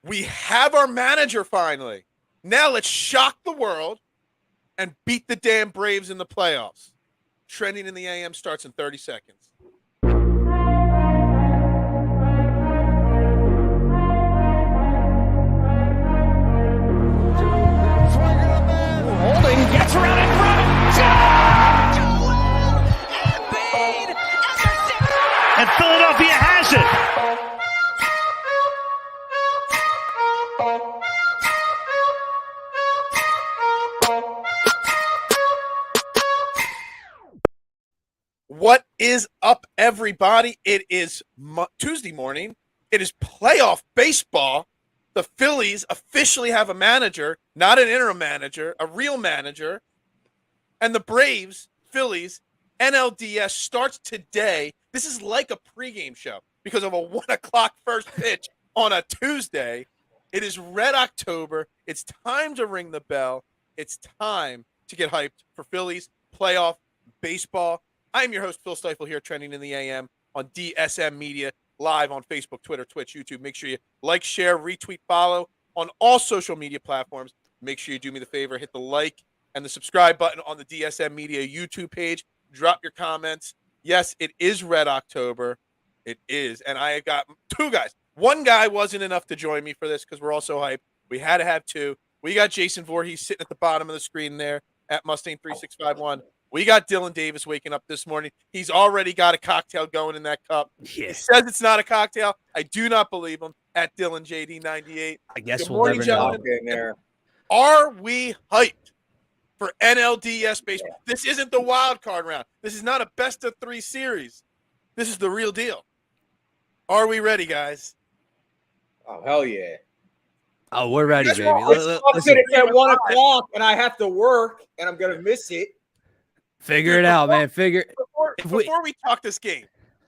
We have our manager finally. Now let's shock the world and beat the damn Braves in the playoffs. Trending in the AM starts in 30 seconds. Holding gets around in front. Joel Embiid, and Philadelphia has it. What is up, everybody? It is Tuesday morning. It is playoff baseball. The Phillies officially have a manager, not an interim manager, a real manager. And the Braves, Phillies NLDS starts today. This is like a pregame show because of a 1 o'clock first pitch on a Tuesday. It is Red October. It's time to ring the bell. It's time to get hyped for Phillies playoff baseball. I'm your host, Phil Stifle, here trending in the AM on DSM Media, live on Facebook, Twitter, Twitch, YouTube. Make sure you like, share, retweet, follow on all social media platforms. Make sure you do me the favor, hit the like and the subscribe button on the DSM Media YouTube page. Drop your comments. Yes, it is Red October. It is. And I got two guys. One guy wasn't enough to join me for this because we're all so hyped. We had to have two. We got Jason Voorhees sitting at the bottom of the screen there at Mustang 3651. We got Dylan Davis waking up this morning. He's already got a cocktail going in that cup. Yeah. He says it's not a cocktail. I do not believe him. At Dylan JD98. I guess we'll never know. Are we hyped for NLDS baseball? This isn't the wild card round. This is not a best of 3 series. This is the real deal. Are we ready, guys? Oh, hell yeah. Oh, we're ready, baby. Listen, it's at 1 o'clock and I have to work and I'm going to miss it. Figure it out, man. Before we talk this game,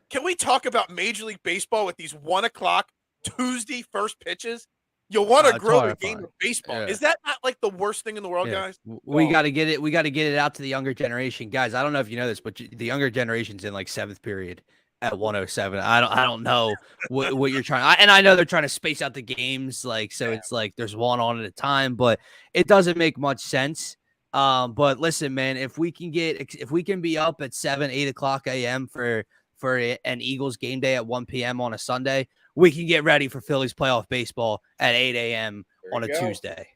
can we talk about Major League Baseball with these 1 o'clock Tuesday first pitches? You'll want to grow the game of baseball. Yeah. Is that not like the worst thing in the world, guys? We got to get it. We got to get it out to the younger generation, guys. I don't know if you know this, but the younger generation's in like 7th period at 107. I don't know what you're trying. And I know they're trying to space out the games, like so. It's like there's one on at a time, but it doesn't make much sense. But listen, man, if we can be up at 7, 8 o'clock a.m. for an Eagles game day at 1 p.m. on a Sunday, we can get ready for Phillies playoff baseball at 8 a.m. on a Tuesday.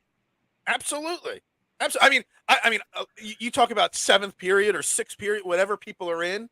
Absolutely. I mean, you talk about 7th period or 6th period, whatever people are in.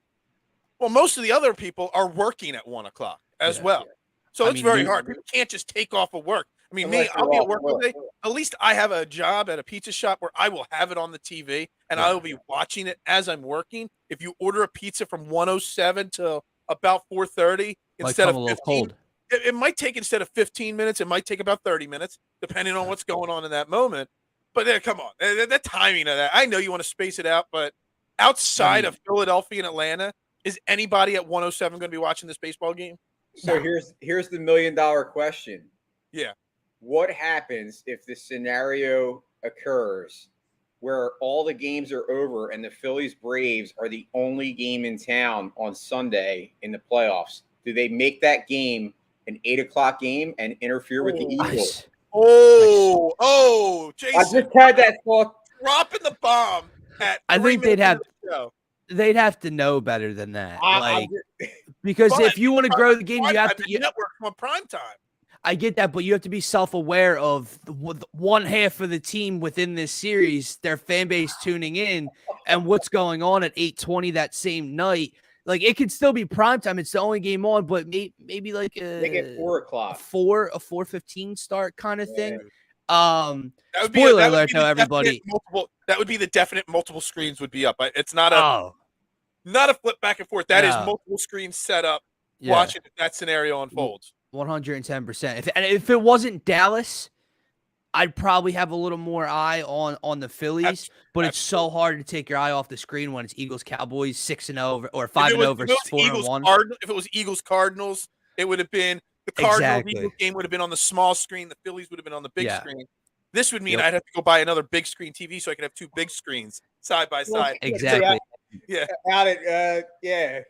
Well, most of the other people are working at 1 o'clock as well. Yeah. So it's very hard. People can't just take off of work. I mean, I'll be at work all day. At least I have a job at a pizza shop where I will have it on the TV and I will be watching it as I'm working. If you order a pizza from 1:07 to about 4:30 instead of 15, cold. It might take, instead of 15 minutes, it might take about 30 minutes, depending on what's going on in that moment. But come on, the timing of that. I know you want to space it out, but outside of Philadelphia and Atlanta, is anybody at 1:07 going to be watching this baseball game? So here's the $1 million question. Yeah. What happens if the scenario occurs where all the games are over and the Phillies Braves are the only game in town on Sunday in the playoffs? Do they make that game an 8 o'clock game and interfere with the Eagles? Jason. I just had that thought. Dropping the bomb at I think they'd have to know better than that. Because if you want to grow the game, you have to network from prime time. I get that, but you have to be self-aware of one half of the team within this series, their fan base tuning in, and what's going on at 8:20 that same night. Like, it could still be primetime. It's the only game on, but maybe like make it 4 o'clock, a 4:15 start kind of thing. Spoiler alert to everybody. That would be the definite multiple screens would be up. It's not a flip back and forth. That is multiple screens set up. Watching that scenario unfolds. 110%. If it wasn't Dallas, I'd probably have a little more eye on the Phillies. But it's so hard to take your eye off the screen when it's Eagles Cowboys 6-0 or 5-0 versus 4-1. If it was Eagles Cardinals, it would have been the Cardinals Eagles game would have been on the small screen. The Phillies would have been on the big screen. This would mean I'd have to go buy another big screen TV so I could have 2 big screens side by side. Exactly. Yeah. About it. Yeah.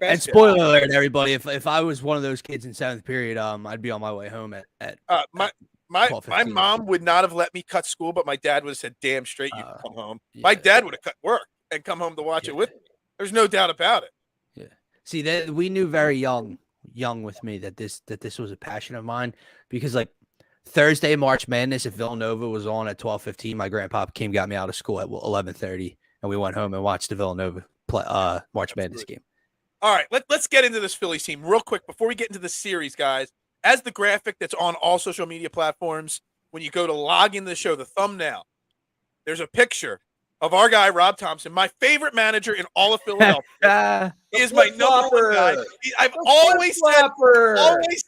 And Best spoiler alert, everybody, if I was one of those kids in 7th period, I'd be on my way home at my 12:15. mom would not have let me cut school, but my dad would have said, "Damn straight, you can come home." My yeah. dad would have cut work and come home to watch it with me. There's no doubt about it. Yeah. See, that we knew very young with me that this was a passion of mine, because like Thursday March Madness, if Villanova was on at 12:15, my grandpa got me out of school at 11:30, and we went home and watched the Villanova play March Madness game. All right, let's get into this Phillies team real quick before we get into the series, guys. As the graphic that's on all social media platforms, when you go to log into the show, the thumbnail, there's a picture of our guy, Rob Thomson, my favorite manager in all of Philadelphia. He is my number one guy. I've always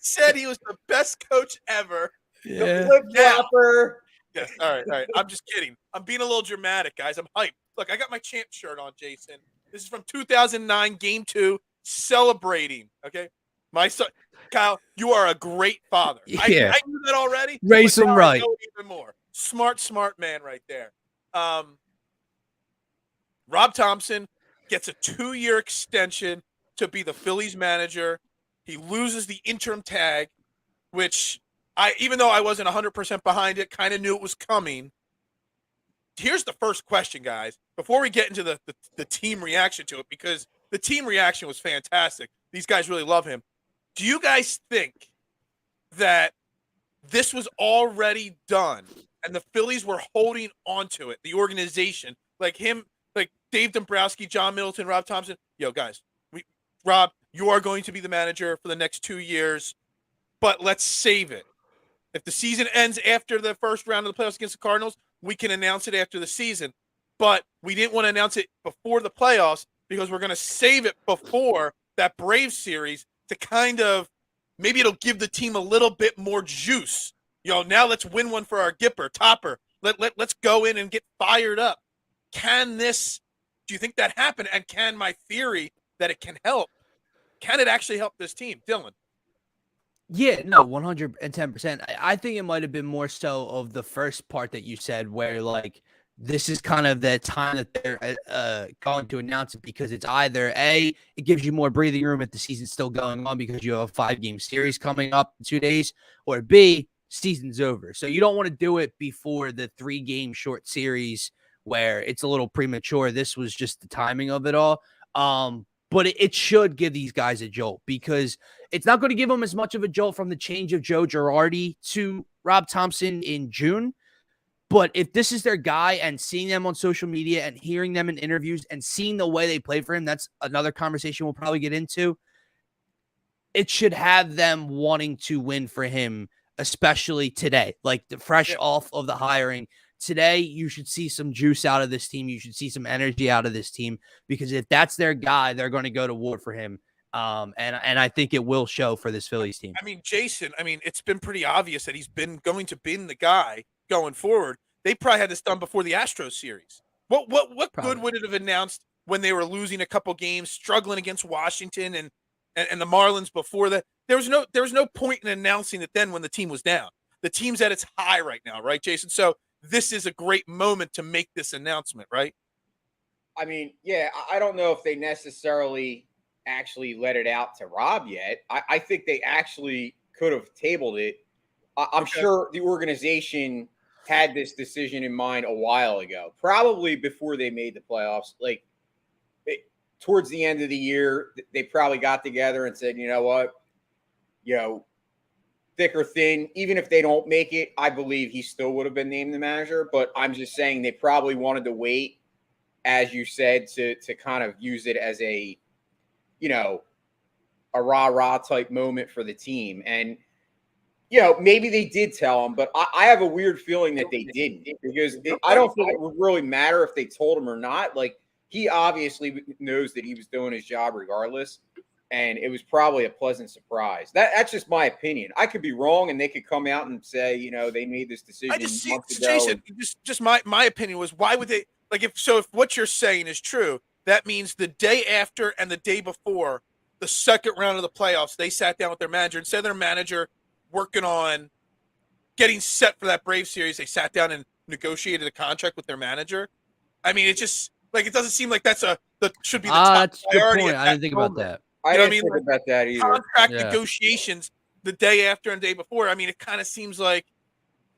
said he was the best coach ever. Yeah. Flip-flopper. Yes, all right. I'm just kidding. I'm being a little dramatic, guys. I'm hyped. Look, I got my champ shirt on, Jason. This is from 2009, Game 2, celebrating, okay? My son, Kyle, you are a great father. Yeah. I knew that already. Raise him right. I know even more. Smart man right there. Rob Thomson gets a 2-year extension to be the Phillies manager. He loses the interim tag, which even though I wasn't 100% behind it, kind of knew it was coming. Here's the first question, guys, before we get into the team reaction to it, because the team reaction was fantastic. These guys really love him. Do you guys think that this was already done and the Phillies were holding onto it, the organization, like him, like Dave Dombrowski, John Middleton, Rob Thomson? Yo, guys, Rob, you are going to be the manager for the next 2 years, but let's save it. If the season ends after the first round of the playoffs against the Cardinals, we can announce it after the season. But we didn't want to announce it before the playoffs because we're going to save it before that Braves series to kind of, maybe it'll give the team a little bit more juice. Now let's win one for our Gipper, Topper. Let's go in and get fired up. Do you think that happened? And can my theory that it can help, can it actually help this team? Dylan? Yeah, no, 110%. I think it might have been more so of the first part that you said, where like this is kind of the time that they're going to announce it, because it's either A, it gives you more breathing room if the season's still going on because you have a 5-game series coming up in 2 days, or B, season's over. So you don't want to do it before the 3-game short series where it's a little premature. This was just the timing of it all. But it should give these guys a jolt, because it's not going to give them as much of a jolt from the change of Joe Girardi to Rob Thomson in June. But if this is their guy, and seeing them on social media and hearing them in interviews and seeing the way they play for him, that's another conversation we'll probably get into. It should have them wanting to win for him, especially today, like fresh off of the hiring. Today, you should see some juice out of this team. You should see some energy out of this team, because if that's their guy, they're going to go to war for him. And I think it will show for this Phillies team. I mean, Jason, it's been pretty obvious that he's been going to be the guy going forward. They probably had this done before the Astros series. What good would it have announced when they were losing a couple games, struggling against Washington and the Marlins before that? There was no point in announcing it then when the team was down. The team's at its high right now, right, Jason? So this is a great moment to make this announcement, right? I mean, yeah, I don't know if they necessarily actually let it out to Rob yet. I think they actually could have tabled it. I'm sure the organization had this decision in mind a while ago, probably before they made the playoffs. Like towards the end of the year, they probably got together and said, you know what, thick or thin, even if they don't make it, I believe he still would have been named the manager. But I'm just saying they probably wanted to wait, as you said, to kind of use it as a rah-rah type moment for the team. And, maybe they did tell him, but I have a weird feeling that they didn't, because I don't think it would really matter if they told him or not. Like, he obviously knows that he was doing his job regardless. And it was probably a pleasant surprise. That's just my opinion. I could be wrong, and they could come out and say, they made this decision months ago. Jason, just my opinion was, why would they, like, if what you're saying is true, that means the day after and the day before the second round of the playoffs, they sat down with their manager, instead of their manager working on getting set for that Braves series, they sat down and negotiated a contract with their manager. I mean, it just, like, it doesn't seem like that should be the top That's a good priority. point. I didn't think about that. I You know what I didn't mean? think Like, about that either. contract Yeah. negotiations the day after and the day before. I mean, it kind of seems like,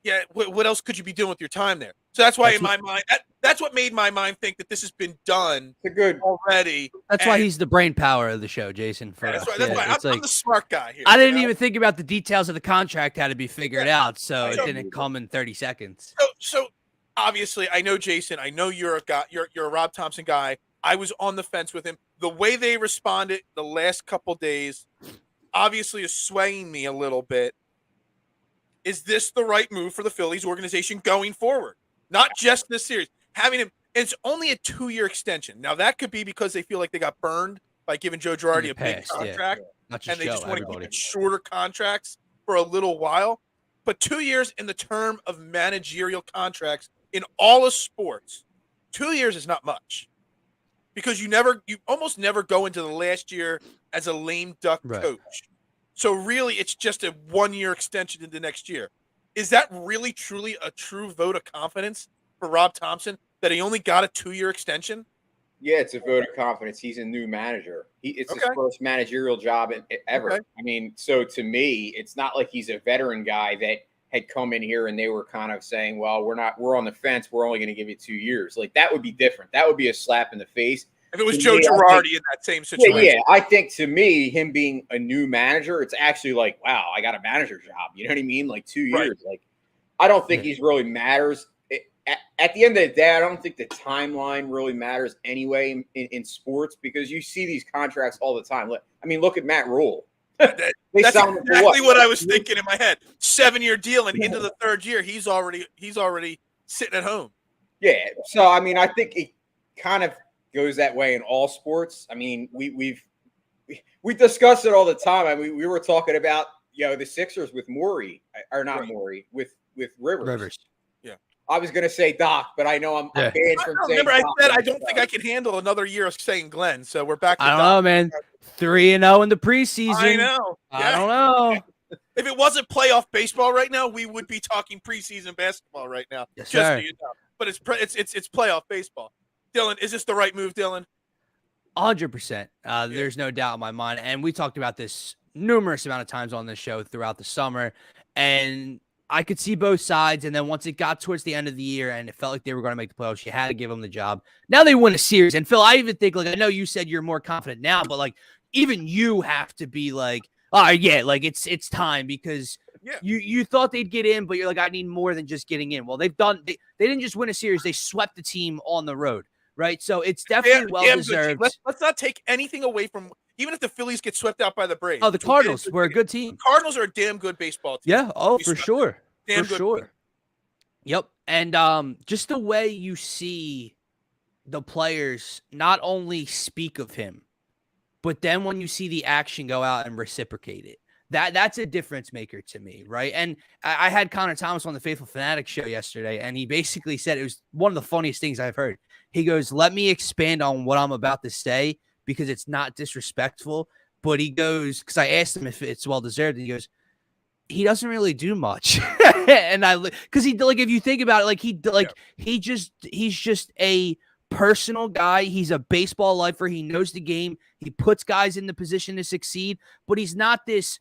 yeah, what else could you be doing with your time there? So that's why That's in my mind, that's what made my mind think that this has been done It's a good. already. That's why he's the brain power of the show, Jason. For That's us, why. That's why it's I'm like the smart guy here. I didn't you know? even think about the details of the contract had to be figured out, so it So- didn't come in 30 seconds. So obviously, I know Jason. I know you're a guy. You're a Rob Thomson guy. I was on the fence with him. The way they responded the last couple days, obviously, is swaying me a little bit. Is this the right move for the Phillies organization going forward? Not just this series. Having him, it's only a 2-year extension. Now that could be because they feel like they got burned by giving Joe Girardi a big contract, Not just and they Joe, just want to everybody. keep it shorter contracts for a little while. But 2 years in the term of managerial contracts in all of sports, 2 years is not much because you almost never go into the last year as a lame duck coach. So really, it's just a 1-year extension into next year. Is that really, truly a true vote of confidence for Rob Thomson that he only got a 2-year extension? Yeah, it's a vote of confidence. He's a new manager. It's his first managerial job ever. Okay. I mean, so to me, it's not like he's a veteran guy that had come in here and they were kind of saying, well, we're on the fence. We're only going to give you 2 years. Like, that would be different. That would be a slap in the face. If it was Joe Girardi in that same situation. Yeah, I think to me, him being a new manager, it's actually like, wow, I got a manager job. You know what I mean? Like 2 years. Right. Like, I don't think he's really matters. At the end of the day, I don't think the timeline really matters anyway in sports because you see these contracts all the time. I mean, look at Matt Rule. That's exactly what I was thinking in my head. 7-year deal, and into the third year, he's already sitting at home. Yeah. So I mean, I think it kind of goes that way in all sports. I mean, we discuss it all the time. I mean, we were talking about the Sixers with Morey, or not Morey, with Rivers. Yeah. I was going to say Doc, but I know I'm banned from saying Remember, I Doc. said I don't think I can handle another year of saying Glenn. So we're back to I don't Doc. know, man. 3-0 in the preseason. I know. I don't know. If it wasn't playoff baseball right now, we would be talking preseason basketball right now. Yes, just sir. so you know. But it's playoff baseball. Dylan, is this the right move, Dylan? 100%. There's no doubt in my mind. And we talked about this numerous amount of times on this show throughout the summer. And I could see both sides. And then once it got towards the end of the year and it felt like they were going to make the playoffs, you had to give them the job. Now they win a series. And Phil, I even think, like, I know you said you're more confident now, but like, even you have to be like, oh yeah, like it's time because you thought they'd get in, but you're like, I need more than just getting in. Well, they didn't just win a series, they swept the team on the road. Right. So it's definitely well deserved. Let's not take anything away from, even if the Phillies get swept out by the Braves. Oh, the Cardinals were a good team. The Cardinals are a damn good baseball team. Yeah. Oh, for sure. Damn for good sure. team. Yep. And just the way you see the players not only speak of him, but then when you see the action go out and reciprocate it, that's a difference maker to me, right? And I had Connor Thomas on the Faithful Fanatic show yesterday, and he basically said it was one of the funniest things I've heard. He goes, let me expand on what I'm about to say because it's not disrespectful. But he goes, because I asked him if it's well-deserved, and he goes, he doesn't really do much. And because he, like, if you think about it, he's just a personal guy. He's a baseball lifer. He knows the game. He puts guys in the position to succeed, but he's not this,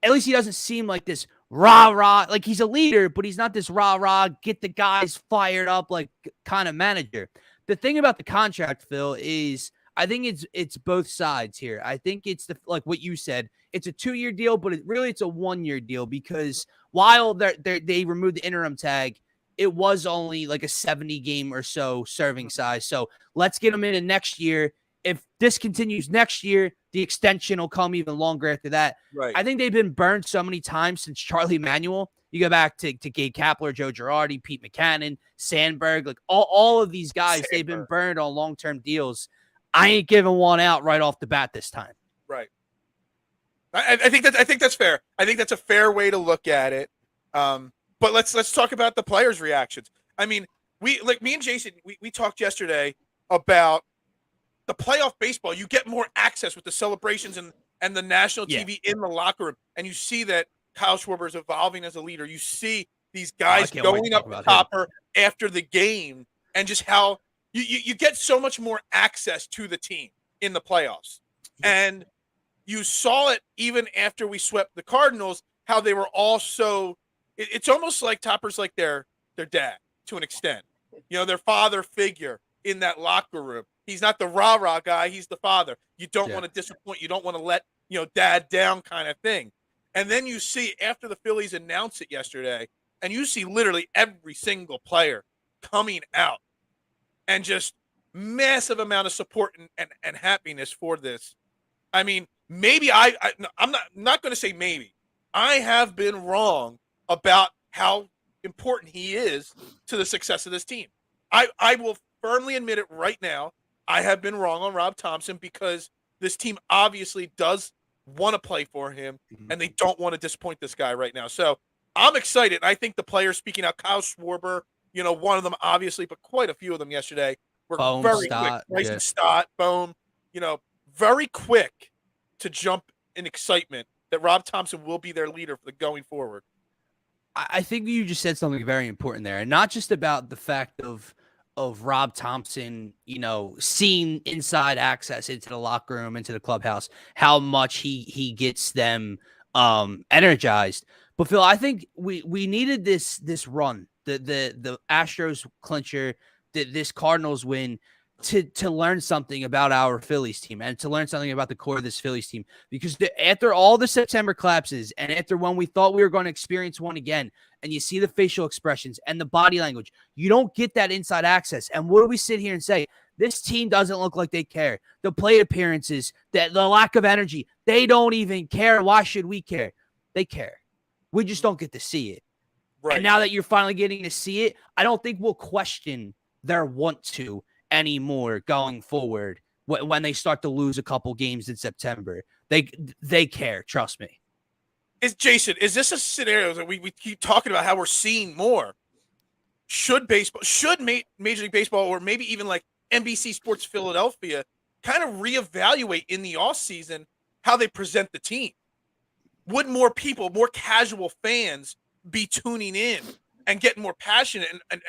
at least he doesn't seem like this rah-rah. Like, he's a leader, but he's not this rah-rah, get the guys fired up, like, kind of manager. The thing about the contract, Phil, is I think it's both sides here. I think it's like what you said. It's a 2-year deal, but it's a 1-year deal because while they removed the interim tag, it was only like a 70 game or so serving size. So let's get them in next year. If this continues next year, the extension will come even longer after that. Right. I think they've been burned so many times since Charlie Manuel. You go back to Gabe Kapler, Joe Girardi, Pete McCannon, Sandberg, like all of these guys, they've been burned on long-term deals. I ain't giving one out right off the bat this time. Right. I think that's fair. I think that's a fair way to look at it. But let's talk about the players' reactions. I mean, me and Jason, we talked yesterday about the playoff baseball. You get more access with the celebrations and the national TV in the locker room, and you see that Kyle Schwarber is evolving as a leader. You see these guys going up to Harper after the game, and just how you get so much more access to the team in the playoffs. And you saw it even after we swept the Cardinals, how they were all so it's almost like Topper's like their dad to an extent. Their father figure in that locker room. He's not the rah-rah guy, he's the father. You don't want to disappoint, you don't want to let, dad down kind of thing. And then you see after the Phillies announced it yesterday, and you see literally every single player coming out and just massive amount of support and happiness for this. I mean, maybe I'm not going to say maybe. I have been wrong about how important he is to the success of this team. I will firmly admit it right now. I have been wrong on Rob Thomson because this team obviously does want to play for him, and they don't want to disappoint this guy right now. So I'm excited. I think the players speaking out, Kyle Schwarber, one of them obviously, but quite a few of them yesterday were very quick. Bryce and Stott, Bohm, very quick to jump in excitement that Rob Thomson will be their leader for the going forward. I think you just said something very important there, and not just about the fact of Rob Thomson, seeing inside access into the locker room, into the clubhouse, how much he gets them energized. But Phil, I think we needed this run, the Astros clincher, this Cardinals win, to learn something about our Phillies team and to learn something about the core of this Phillies team. Because after all the September collapses and after when we thought we were going to experience one again, and you see the facial expressions and the body language, you don't get that inside access. And what do we sit here and say? This team doesn't look like they care. The plate appearances, the lack of energy, they don't even care. Why should we care? They care. We just don't get to see it. Right. And now that you're finally getting to see it, I don't think we'll question their want to anymore going forward when they start to lose a couple games in September. They care, trust me. Jason, is this a scenario that we keep talking about how we're seeing more? Should Major League Baseball, or maybe even like NBC Sports Philadelphia, kind of reevaluate in the offseason how they present the team? Would more people, more casual fans be tuning in and getting more passionate and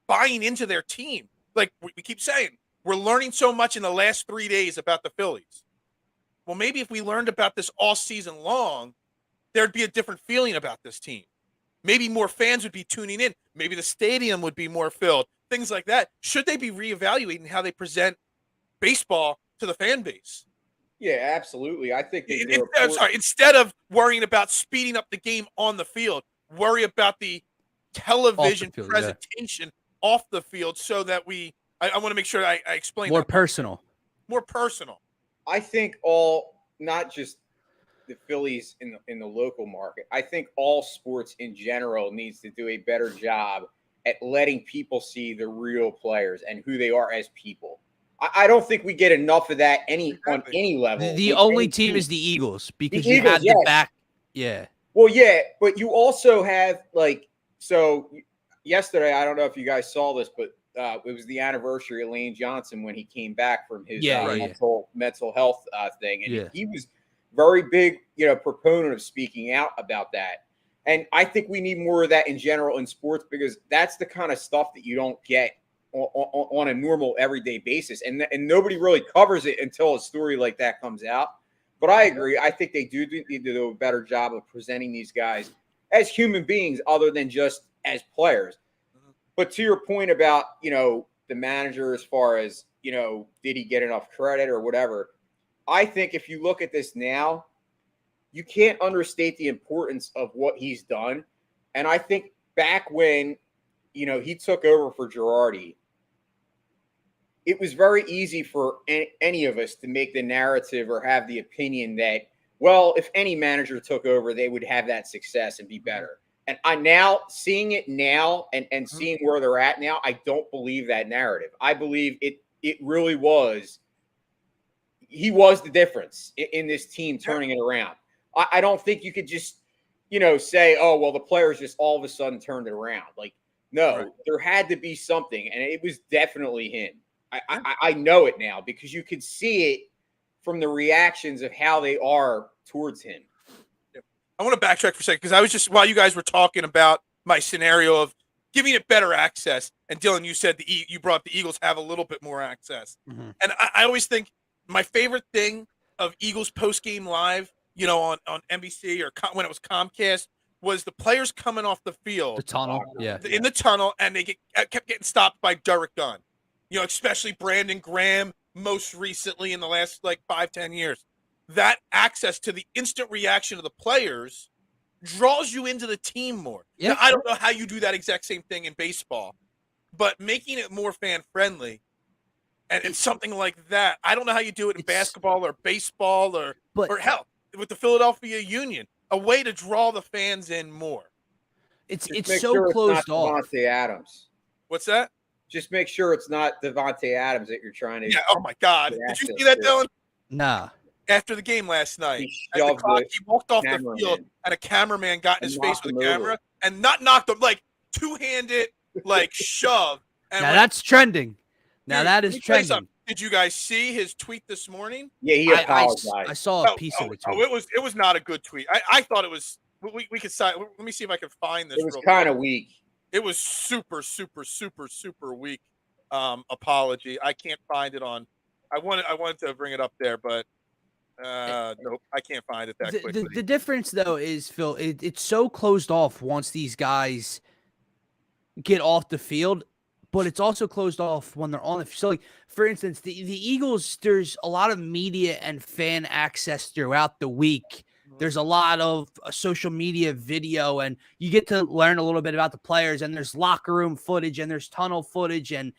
buying into their team? Like we keep saying, we're learning so much in the last 3 days about the Phillies. Well, maybe if we learned about this all season long, there'd be a different feeling about this team. Maybe more fans would be tuning in. Maybe the stadium would be more filled. Things like that. Should they be reevaluating how they present baseball to the fan base? Yeah, absolutely. I think instead of worrying about speeding up the game on the field, worry about the television presentation off the field, so that I want to make sure I explain more personal. I think not just the Phillies in the local market. I think all sports in general needs to do a better job at letting people see the real players and who they are as people. I don't think we get enough of that on any level. The only team is the Eagles, because you have the back. Yeah. Well, yeah, but you also have yesterday, I don't know if you guys saw this, but it was the anniversary of Lane Johnson when he came back from his mental health thing. And he was very big, proponent of speaking out about that. And I think we need more of that in general in sports, because that's the kind of stuff that you don't get on a normal everyday basis. And nobody really covers it until a story like that comes out. But I agree. I think they do need to do a better job of presenting these guys as human beings other than just as players. But to your point about, the manager, as far as, did he get enough credit or whatever, I think if you look at this now, you can't understate the importance of what he's done. And I think back when, he took over for Girardi, it was very easy for any of us to make the narrative or have the opinion that, well, if any manager took over, they would have that success and be better. And I now seeing it now and seeing where they're at now, I don't believe that narrative. I believe it really was. He was the difference in this team turning it around. I don't think you could just, say, oh, well, the players just all of a sudden turned it around. Like, no, there had to be something. And it was definitely him. I know it now because you could see it from the reactions of how they are towards him. I want to backtrack for a second, because I was just, while you guys were talking about my scenario of giving it better access, and Dylan, you said you brought up the Eagles have a little bit more access. Mm-hmm. And I always think my favorite thing of Eagles post-game live, on NBC or when it was Comcast, was the players coming off the field The tunnel. Yeah. in the tunnel, and they kept getting stopped by Derek Gunn. Especially Brandon Graham, most recently in the last 5-10 years. That access to the instant reaction of the players draws you into the team more. Yeah. Now, I don't know how you do that exact same thing in baseball, but making it more fan-friendly and something like that, I don't know how you do it in basketball or baseball or hell, with the Philadelphia Union, a way to draw the fans in more. It's Make so sure closed it's not off. Devontae Adams. What's that? Just make sure it's not Devontae Adams that you're trying to. Yeah. Oh my God. Did you see that, Dylan? Nah. After the game last night, He walked off the field, and a cameraman got in his face with a camera and not knocked him, two-handed, shove. And Now that's trending. Now that is trending. Did you guys see his tweet this morning? Yeah, he apologized. I saw a piece of it. It was not a good tweet. I thought it was. We could let me see if I can find this. It was kind of weak. It was super, super, super, super weak. Apology. I can't find it on. I wanted to bring it up there, but nope, I can't find it that quickly. The difference, though, is, Phil, it's so closed off once these guys get off the field, but it's also closed off when they're on the field. So, for instance, the Eagles, there's a lot of media and fan access throughout the week. There's a lot of social media video, and you get to learn a little bit about the players, and there's locker room footage, and there's tunnel footage, and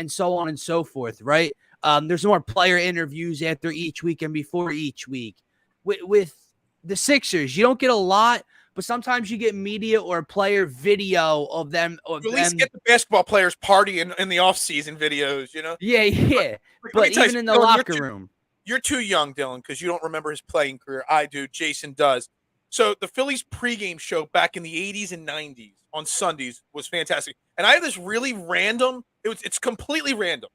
so on and so forth, right? There's more player interviews after each week and before each week. With the Sixers, you don't get a lot, but sometimes you get media or player video of them. At least get the basketball players partying in the offseason videos, Yeah. But even in the locker room. You're too young, Dylan, because you don't remember his playing career. I do. Jason does. So the Phillies pregame show back in the 80s and 90s on Sundays was fantastic. And I have this really random, it's completely random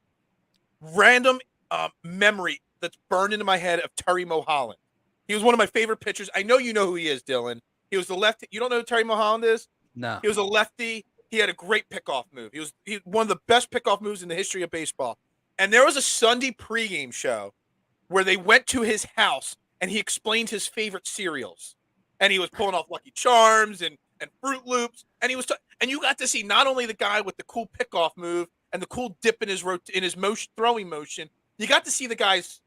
memory that's burned into my head of Terry Mulholland. He was one of my favorite pitchers. I know you know who he is, Dylan. He was the lefty. You don't know who Terry Mulholland is? No. He was a lefty. He had a great pickoff move. He was one of the best pickoff moves in the history of baseball. And there was a Sunday pregame show where they went to his house and he explained his favorite cereals. And he was pulling off Lucky Charms and Fruit Loops. And and you got to see not only the guy with the cool pickoff move and the cool dip in his motion, throwing motion, you got to see the guy's,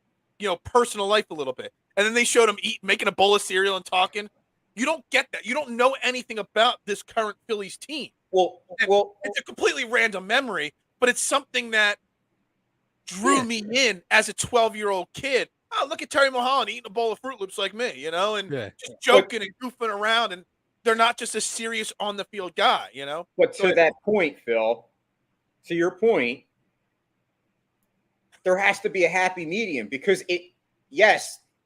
personal life a little bit. And then they showed him making a bowl of cereal and talking. You don't get that. You don't know anything about this current Phillies team. Well, it's a completely random memory, but it's something that drew me in as a 12-year-old kid. Oh, look at Terry Mulholland eating a bowl of Fruit Loops like me, and just joking and goofing around. And they're not just a serious on-the-field guy, But to that point, Phil, to your point, there has to be a happy medium because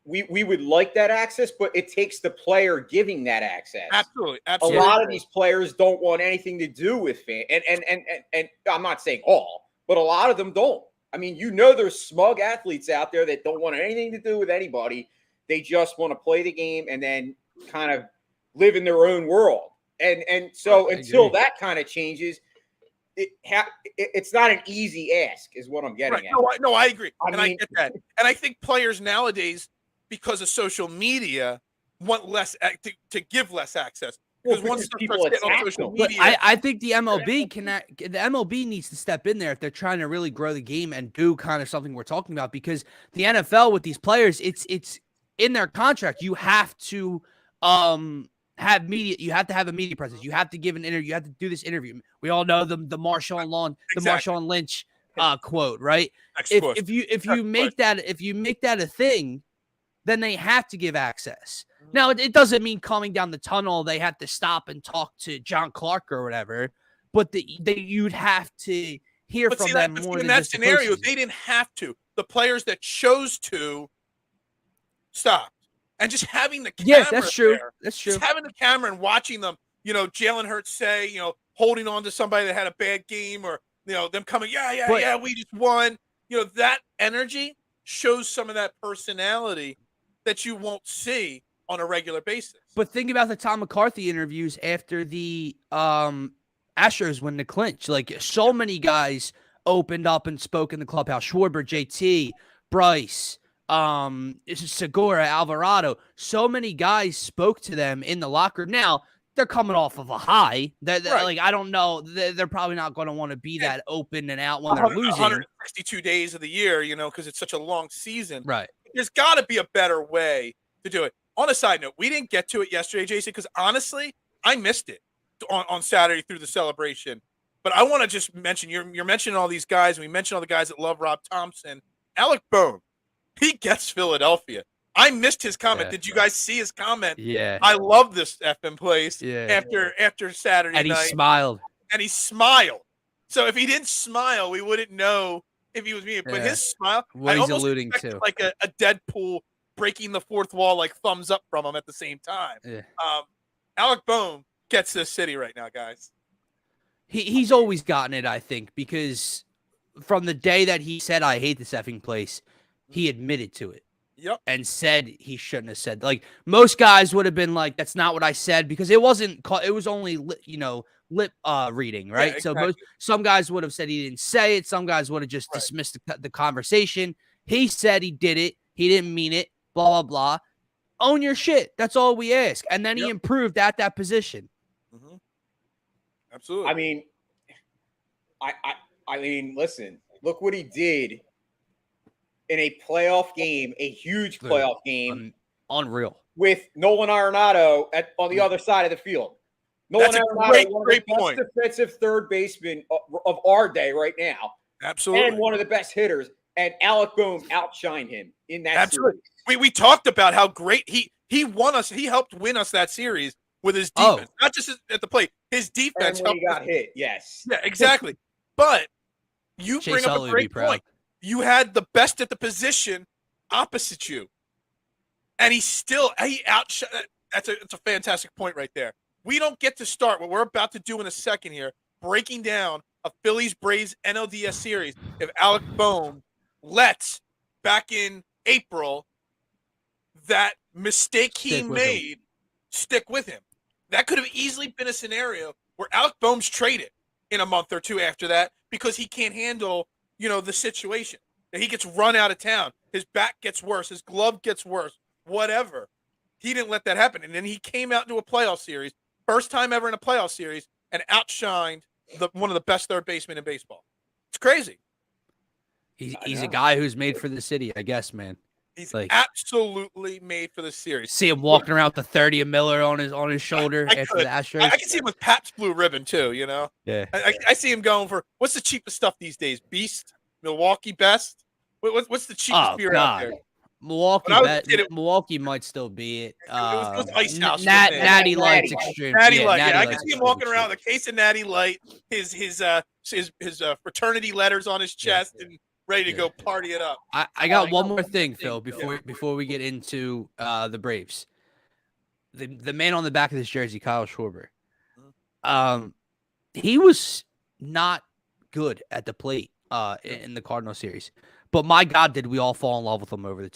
we would like that access, but it takes the player giving that access. Absolutely. A lot of these players don't want anything to do with fan, and I'm not saying all, but a lot of them don't. I mean, there's smug athletes out there that don't want anything to do with anybody. They just want to play the game and then kind of live in their own world. And so until that kind of changes, it's not an easy ask, is what I'm getting at. No, I agree. I get that. And I think players nowadays, because of social media, want less to give less access. Because once people starts getting on social media, I think the MLB needs to step in there if they're trying to really grow the game and do kind of something we're talking about. Because the NFL with these players, it's in their contract. You have to have media. You have to have a media presence. You have to give an interview. You have to do this interview. We all know the Marshawn Lynch quote, right? If you make that a thing, then they have to give access. Now, it doesn't mean coming down the tunnel they have to stop and talk to John Clark or whatever, but you'd have to hear from them more. In that scenario, they didn't have to. The players that chose to stopped. And just having the camera. Yeah, that's true. That's true. Just having the camera and watching them, Jalen Hurts say, holding on to somebody that had a bad game, or, them coming, we just won. That energy shows some of that personality that you won't see on a regular basis. But think about the Tom McCarthy interviews after the Astros win the clinch. Like, so many guys opened up and spoke in the clubhouse. Schwarber, JT, Bryce, Segura, Alvarado. So many guys spoke to them in the locker room. Now they're coming off of a high. Right. Like I don't know. They're probably not going to want to be that open and out when they're losing. 162 days of the year, because it's such a long season. Right. There's got to be a better way to do it. On a side note, we didn't get to it yesterday, Jason, because honestly, I missed it on Saturday through the celebration. But I want to just mention, you're mentioning all these guys, and we mentioned all the guys that love Rob Thomson. Alec Bohm, he gets Philadelphia. I missed his comment. Yeah. Did you guys see his comment? Yeah. I love this effing place. Yeah. After Saturday and night. And he smiled. So if he didn't smile, we wouldn't know if he was me. But his smile, what I he's almost alluding expected to, like a Deadpool breaking the fourth wall, like thumbs up from him at the same time. Yeah. Alec Bohm gets this city right now, guys. He's always gotten it, I think, because from the day that he said, I hate this effing place, he admitted to it. Yep. And said he shouldn't have said. Like, most guys would have been like, that's not what I said, because it wasn't, it was only, lip reading, right? Yeah, exactly. So some guys would have said he didn't say it. Some guys would have just dismissed the conversation. He said he did it. He didn't mean it. Blah, blah, blah. Own your shit. That's all we ask. And then he improved at that position. Mm-hmm. Absolutely. I mean, listen, look what he did in a playoff game, a huge playoff game. Unreal. With Nolan Arenado on the other side of the field. Nolan Arenado, one of the best defensive third baseman of our day right now. Absolutely. And one of the best hitters. And Alec Bohm outshined him in that series. We talked about how great he won us. He helped win us that series with his defense, not just at the plate. His defense and when he got hit, yes. Yeah, exactly. But you Chase bring up a great point. You had the best at the position opposite you, and he outshot. It's a fantastic point right there. We don't get to start what we're about to do in a second here, breaking down a Phillies Braves NLDS series. If Alec Bohm lets back in April that mistake he made stick with him, that could have easily been a scenario where Alec Bohm's traded in a month or two after that because he can't handle the situation. That he gets run out of town. His back gets worse. His glove gets worse. Whatever. He didn't let that happen. And then he came out into a playoff series, first time ever in a playoff series, and outshined one of the best third basemen in baseball. It's crazy. He's a guy who's made for the city, I guess, man. He's absolutely made for the series. See him walking around with the 30 of Miller on his shoulder after the Astros. I can see him with Pabst Blue Ribbon too. Yeah. I see him going for what's the cheapest stuff these days? Beast, Milwaukee Best. What's the cheapest beer out there? Milwaukee might still be it. It was Ice House. Natty Light's extreme. Natty Light. I can see him walking around with a case of Natty Light, his fraternity letters on his chest, and ready to go party it up. I got one more thing, Phil, before we get into the Braves. The man on the back of this jersey, Kyle Schwarber. He was not good at the plate in the Cardinal series. But my God, did we all fall in love with him over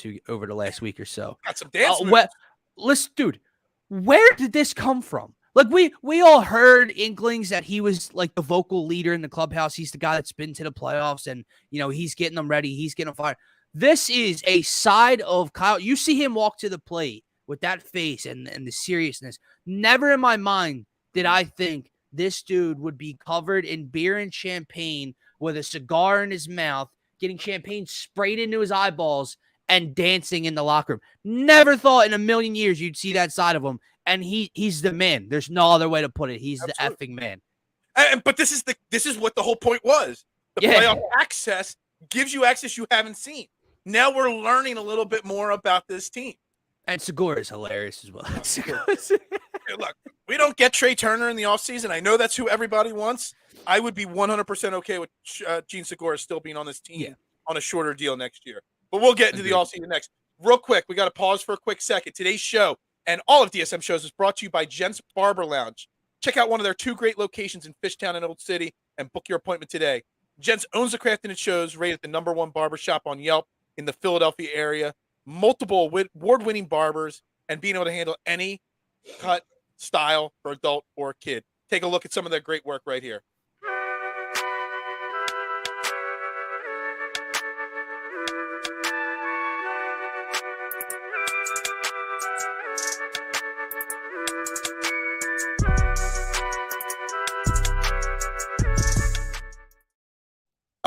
the last week or so? Got some dance moves. Listen, dude, where did this come from? Like we all heard inklings that he was like the vocal leader in the clubhouse. He's the guy that's been to the playoffs, and he's getting them ready. He's getting them fired. This is a side of Kyle. You see him walk to the plate with that face and the seriousness. Never in my mind did I think this dude would be covered in beer and champagne with a cigar in his mouth, getting champagne sprayed into his eyeballs and dancing in the locker room. Never thought in a million years you'd see that side of him. And he's the man. There's no other way to put it. He's the effing man. But this is what the whole point was. The playoff access gives you access you haven't seen. Now we're learning a little bit more about this team. And Segura is hilarious as well. Look, we don't get Trey Turner in the offseason. I know that's who everybody wants. I would be 100% okay with Gene Segura still being on this team on a shorter deal next year. But we'll get into the offseason next. Real quick, we got to pause for a quick second. Today's show and all of DSM shows is brought to you by Gents Barber Lounge. Check out one of their 2 great locations in Fishtown and Old City and book your appointment today. Gents owns the craft and it shows, rated the #1 barbershop on Yelp in the Philadelphia area. Multiple award-winning barbers and being able to handle any cut style for adult or kid. Take a look at some of their great work right here.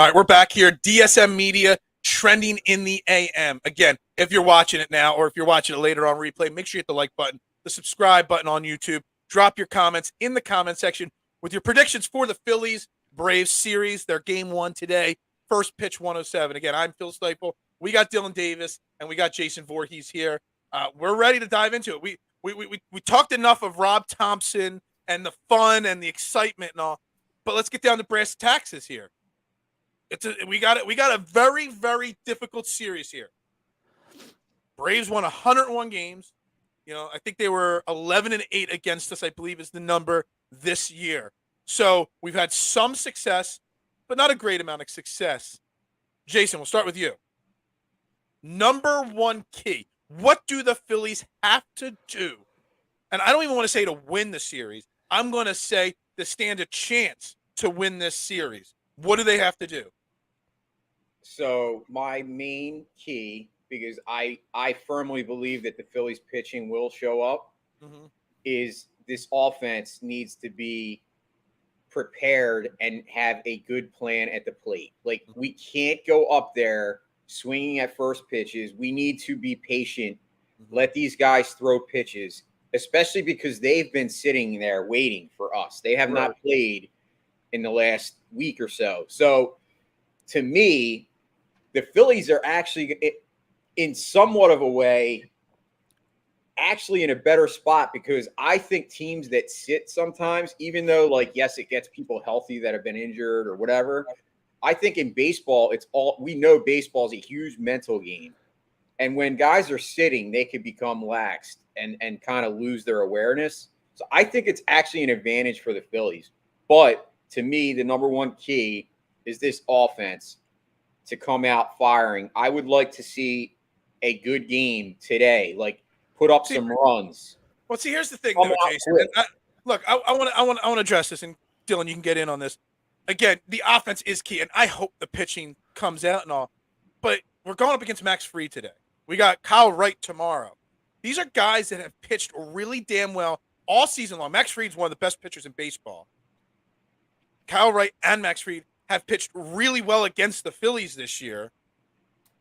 All right, we're back here. DSM Media, trending in the AM. Again, if you're watching it now or if you're watching it later on replay, make sure you hit the like button, the subscribe button on YouTube. Drop your comments in the comment section with your predictions for the Phillies Braves series. Their game 1 today, first pitch 107. Again, I'm Phil Stiefel. We got Dylan Davis and we got Jason Voorhees here. We're ready to dive into it. We talked enough of Rob Thomson and the fun and the excitement and all, but let's get down to brass taxes here. We got a very, very difficult series here. Braves won 101 games. I think they were 11-8 against us, I believe is the number this year. So we've had some success, but not a great amount of success. Jason, we'll start with you. Number one key. What do the Phillies have to do? And I don't even want to say to win the series. I'm going to say to stand a chance to win this series. What do they have to do? So my main key, because I firmly believe that the Phillies pitching will show up, is this offense needs to be prepared and have a good plan at the plate. Like, we can't go up there swinging at first pitches. We need to be patient. Let these guys throw pitches, especially because they've been sitting there waiting for us. They have not played in the last week or so. So to me, the Phillies are actually, in somewhat of a way, actually in a better spot, because I think teams that sit sometimes, even though, like, yes, it gets people healthy that have been injured or whatever, I think in baseball, we know baseball is a huge mental game. And when guys are sitting, they can become laxed and kind of lose their awareness. So I think it's actually an advantage for the Phillies. But to me, the number one key is this offense to come out firing. I would like to see a good game today, like put up some runs. Well, see, here's the thing, though, Jason. Look, I want to address this, and Dylan, you can get in on this. Again, the offense is key, and I hope the pitching comes out and all. But we're going up against Max Fried today. We got Kyle Wright tomorrow. These are guys that have pitched really damn well all season long. Max Fried's one of the best pitchers in baseball. Kyle Wright and Max Fried have pitched really well against the Phillies this year.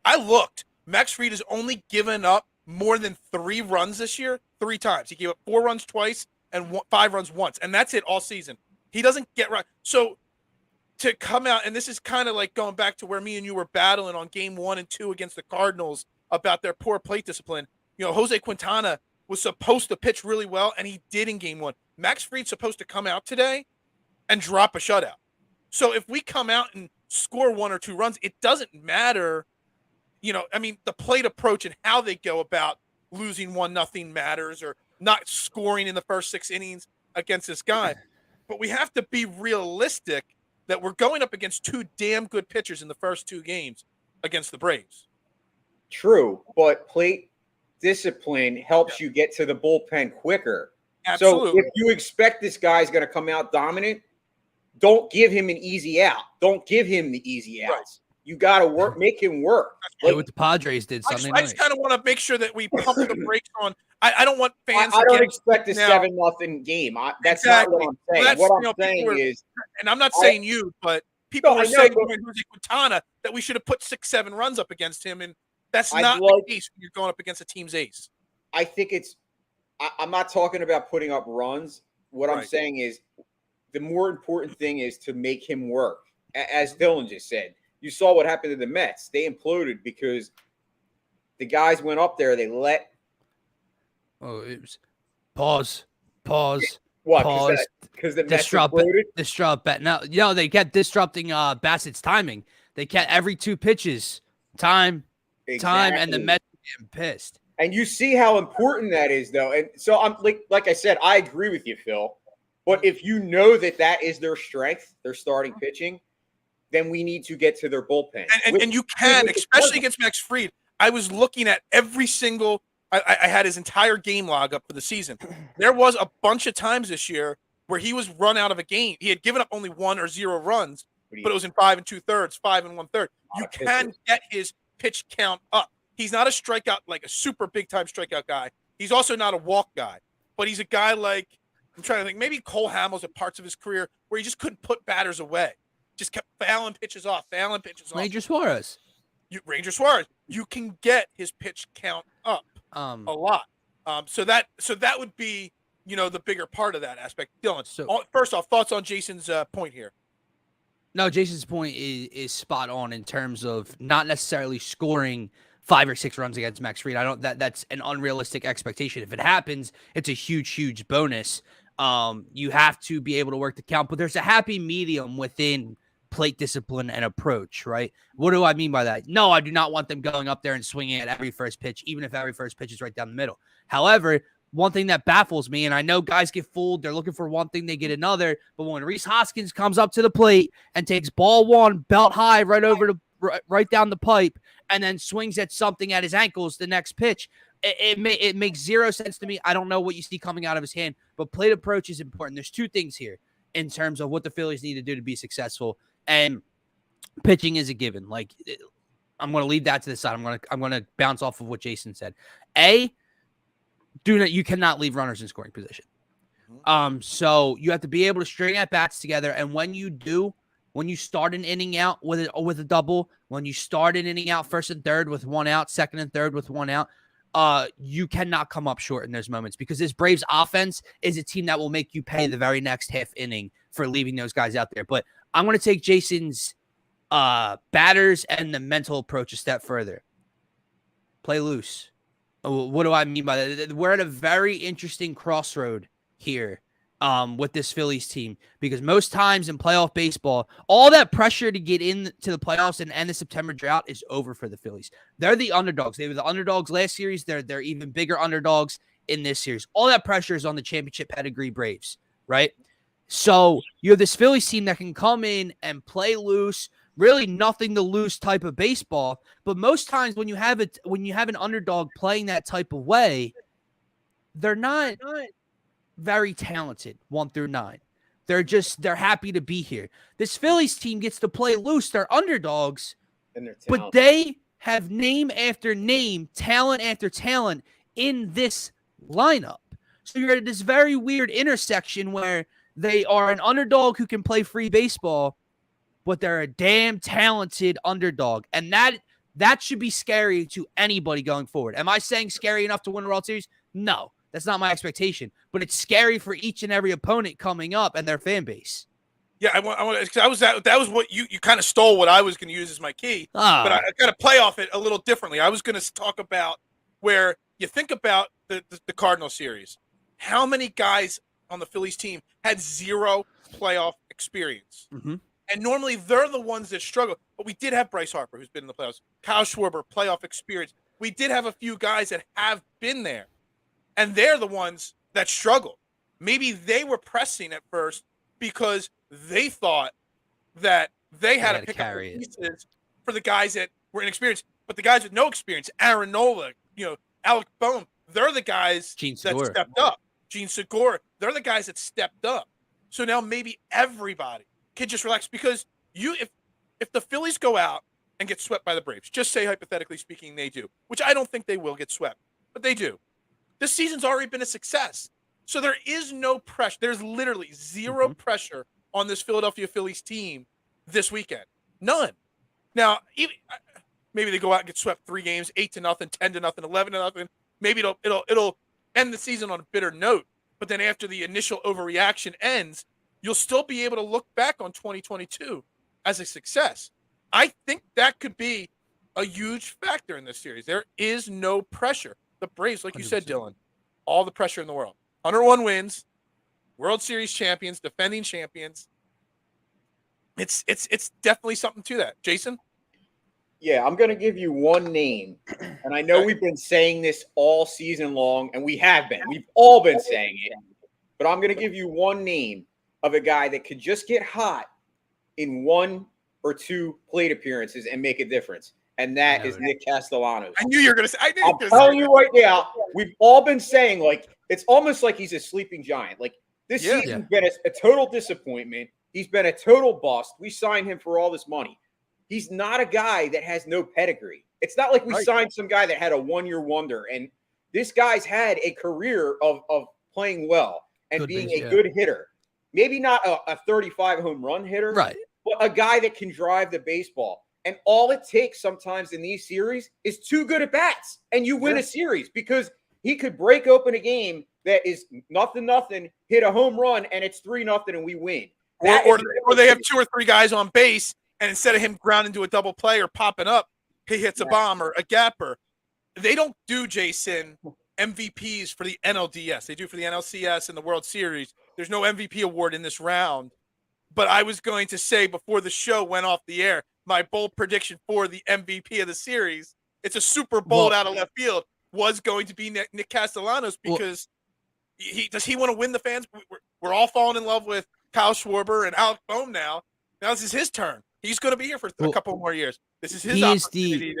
I looked. Max Fried has only given up more than 3 runs this year 3 times. He gave up 4 runs twice and 5 runs once, and that's it all season. He doesn't get right. So to come out, and this is kind of like going back to where me and you were battling on game 1 and 2 against the Cardinals about their poor plate discipline. Jose Quintana was supposed to pitch really well, and he did in game 1. Max Fried's supposed to come out today and drop a shutout. So if we come out and score 1 or 2 runs, it doesn't matter. The plate approach and how they go about losing 1-0 matters, or not scoring in the first 6 innings against this guy. But we have to be realistic that we're going up against 2 damn good pitchers in the first 2 games against the Braves. True, but plate discipline helps you get to the bullpen quicker. Absolutely. So if you expect this guy's going to come out dominant, don't give him an easy out. Don't give him the easy outs. Right. You got to work, make him work. Like what the Padres did Sunday night. I just kind of want to make sure that we pump the brakes on. I don't want fans. I don't expect a 7-0 game. That's exactly. Not what I'm saying. What I'm saying is, and I'm not saying you, but people were saying when Jose Quintana that we should have put 6-7 runs up against him, and that's not the case when you're going up against a team's ace. I think I'm not talking about putting up runs. What I'm saying is, the more important thing is to make him work. As Dylan just said, you saw what happened to the Mets. They imploded because the guys went up there. They let. Oh, it was pause. What? Pause. Because the Mets imploded? No, they kept disrupting Bassett's timing. They kept every 2 pitches time, and the Mets were getting pissed. And you see how important that is, though. And so I'm like I said, I agree with you, Phil. But if you know that is their strength, their starting pitching, then we need to get to their bullpen. And you can, especially against Max Fried. I was looking at every single – I had his entire game log up for the season. There was a bunch of times this year where he was run out of a game. He had given up only 1 or 0 runs, but it was in 5 2/3, 5 1/3. You can get his pitch count up. He's not a strikeout, like a super big-time strikeout guy. He's also not a walk guy. But he's a guy like – I'm trying to think. Maybe Cole Hamels at parts of his career where he just couldn't put batters away. just kept fouling pitches off. Ranger Suarez. Ranger Suarez, you can get his pitch count up a lot. So that would be, the bigger part of that aspect. Dylan, first off, thoughts on Jason's point here? No, Jason's point is spot on in terms of not necessarily scoring 5 or 6 runs against Max Fried. That's an unrealistic expectation. If it happens, it's a huge bonus. You have to be able to work the count, but there's a happy medium within plate discipline and approach, right? What do I mean by that? No, I do not want them going up there and swinging at every first pitch, even if every first pitch is right down the middle. However, one thing that baffles me, and I know guys get fooled, they're looking for one thing, they get another, but when Rhys Hoskins comes up to the plate and takes ball 1 belt high right down the pipe and then swings at something at his ankles the next pitch, it makes zero sense to me. I don't know what you see coming out of his hand, but plate approach is important. There's 2 things here in terms of what the Phillies need to do to be successful, and pitching is a given. Like, I'm going to leave that to the side. I'm going to bounce off of what Jason said. You cannot leave runners in scoring position. So you have to be able to string at bats together, and when you do, when you start an inning out with a double, when you start an inning out first and third with 1 out, second and third with 1 out, you cannot come up short in those moments, because this Braves offense is a team that will make you pay the very next half inning for leaving those guys out there. But I'm going to take Jason's batters and the mental approach a step further. Play loose. What do I mean by that? We're at a very interesting crossroad here with this Phillies team, because most times in playoff baseball, all that pressure to get into the playoffs and end the September drought is over for the Phillies. They're the underdogs. They were the underdogs last series. They're even bigger underdogs in this series. All that pressure is on the championship pedigree Braves, right? So you have this Phillies team that can come in and play loose, really nothing to lose type of baseball. But most times when you have an underdog playing that type of way, they're not very talented 1 through 9. They're happy to be here. This Phillies team gets to play loose. They're underdogs, but they have name after name, talent after talent in this lineup. So you're at this very weird intersection where they are an underdog who can play free baseball, but they're a damn talented underdog. And that should be scary to anybody going forward. Am I saying scary enough to win a World Series? No, that's not my expectation. But it's scary for each and every opponent coming up and their fan base. Yeah, that was what you kind of stole what I was going to use as my key. But I got to play off it a little differently. I was going to talk about where you think about the Cardinal series. How many guys on the Phillies team had 0 playoff experience? Mm-hmm. And normally they're the ones that struggle. But we did have Bryce Harper, who's been in the playoffs. Kyle Schwarber, playoff experience. We did have a few guys that have been there. And they're the ones that struggle. Maybe they were pressing at first because they thought that they had to pick up the pieces for the guys that were inexperienced. But the guys with no experience, Aaron Nola, Alec Boehm, they're the guys that stepped up. Gene Segura, they're the guys that stepped up. So now maybe everybody can just relax, because if the Phillies go out and get swept by the Braves, just say hypothetically speaking they do, which I don't think they will get swept, but they do. This season's already been a success. So there is no pressure. There's literally 0 pressure on this Philadelphia Phillies team this weekend. None. Now, maybe they go out and get swept 3 games, 8-0, 10-0, 11-0. Maybe it'll end the season on a bitter note. But then after the initial overreaction ends, you'll still be able to look back on 2022 as a success. I think that could be a huge factor in this series. There is no pressure. The Braves, like you 100%. Said, Dylan, all the pressure in the world. 101 wins, World Series champions, defending champions. It's definitely something to that. Jason? Yeah, I'm going to give you one name. And I know we've been saying this all season long, and we have been. We've all been saying it. But I'm going to give you one name of a guy that could just get hot in 1 or 2 plate appearances and make a difference. And that is Nick Castellanos. I knew you were going to say. I'm telling you right now, we've all been saying, like, it's almost like he's a sleeping giant. Like, this season's been a total disappointment. He's been a total bust. We signed him for all this money. He's not a guy that has no pedigree. It's not like we signed some guy that had a 1-year wonder. And this guy's had a career of playing well and being a good hitter. Maybe not a 35 home run hitter. Right. but a guy that can drive the baseball. And all it takes sometimes in these series is 2 good at bats, and you win a series because he could break open a game that is 0-0, hit a home run, and it's 3-0, and we win. Or they have 2 or 3 guys on base, and instead of him grounding to a double play or popping up, he hits a bomb or a gapper. They don't do, Jason, MVPs for the NLDS. They do for the NLCS and the World Series. There's no MVP award in this round. But I was going to say before the show went off the air, my bold prediction for the MVP of the series, it's a super bold out of left field, was going to be Nick Castellanos because does he want to win the fans? We're all falling in love with Kyle Schwarber and Alec Bohm now. Now this is his turn. He's going to be here for a couple more years. This is his opportunity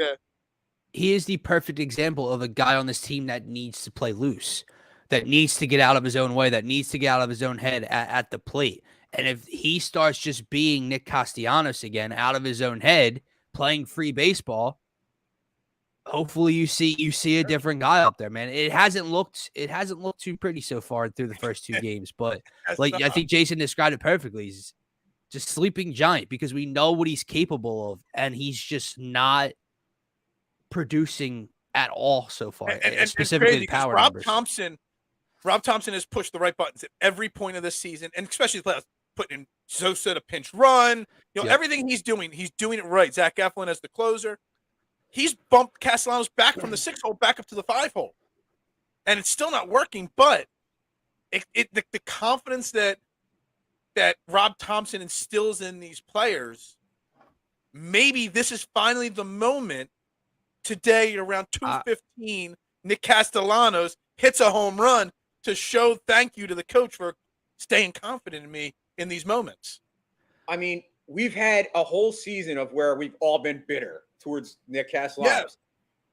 He is the perfect example of a guy on this team that needs to play loose, that needs to get out of his own way, that needs to get out of his own head at the plate. And if he starts just being Nick Castellanos again, out of his own head, playing free baseball, hopefully you see a different guy up there, man. It hasn't looked too pretty so far through the first 2 games, but I think Jason described it perfectly. He's just sleeping giant because we know what he's capable of, and he's just not producing at all so far, and specifically the power numbers. Rob Thomson has pushed the right buttons at every point of this season, and especially the playoffs, putting in Sosa to pinch run. Everything he's doing it right. Zach Eflin as the closer. He's bumped Castellanos back from the 6-hole back up to the 5-hole. And it's still not working, but the confidence that Rob Thomson instills in these players, maybe this is finally the moment today around 2:15, Nick Castellanos hits a home run to show thank you to the coach for staying confident in me in these moments. I mean, we've had a whole season of where we've all been bitter towards Nick Castellanos.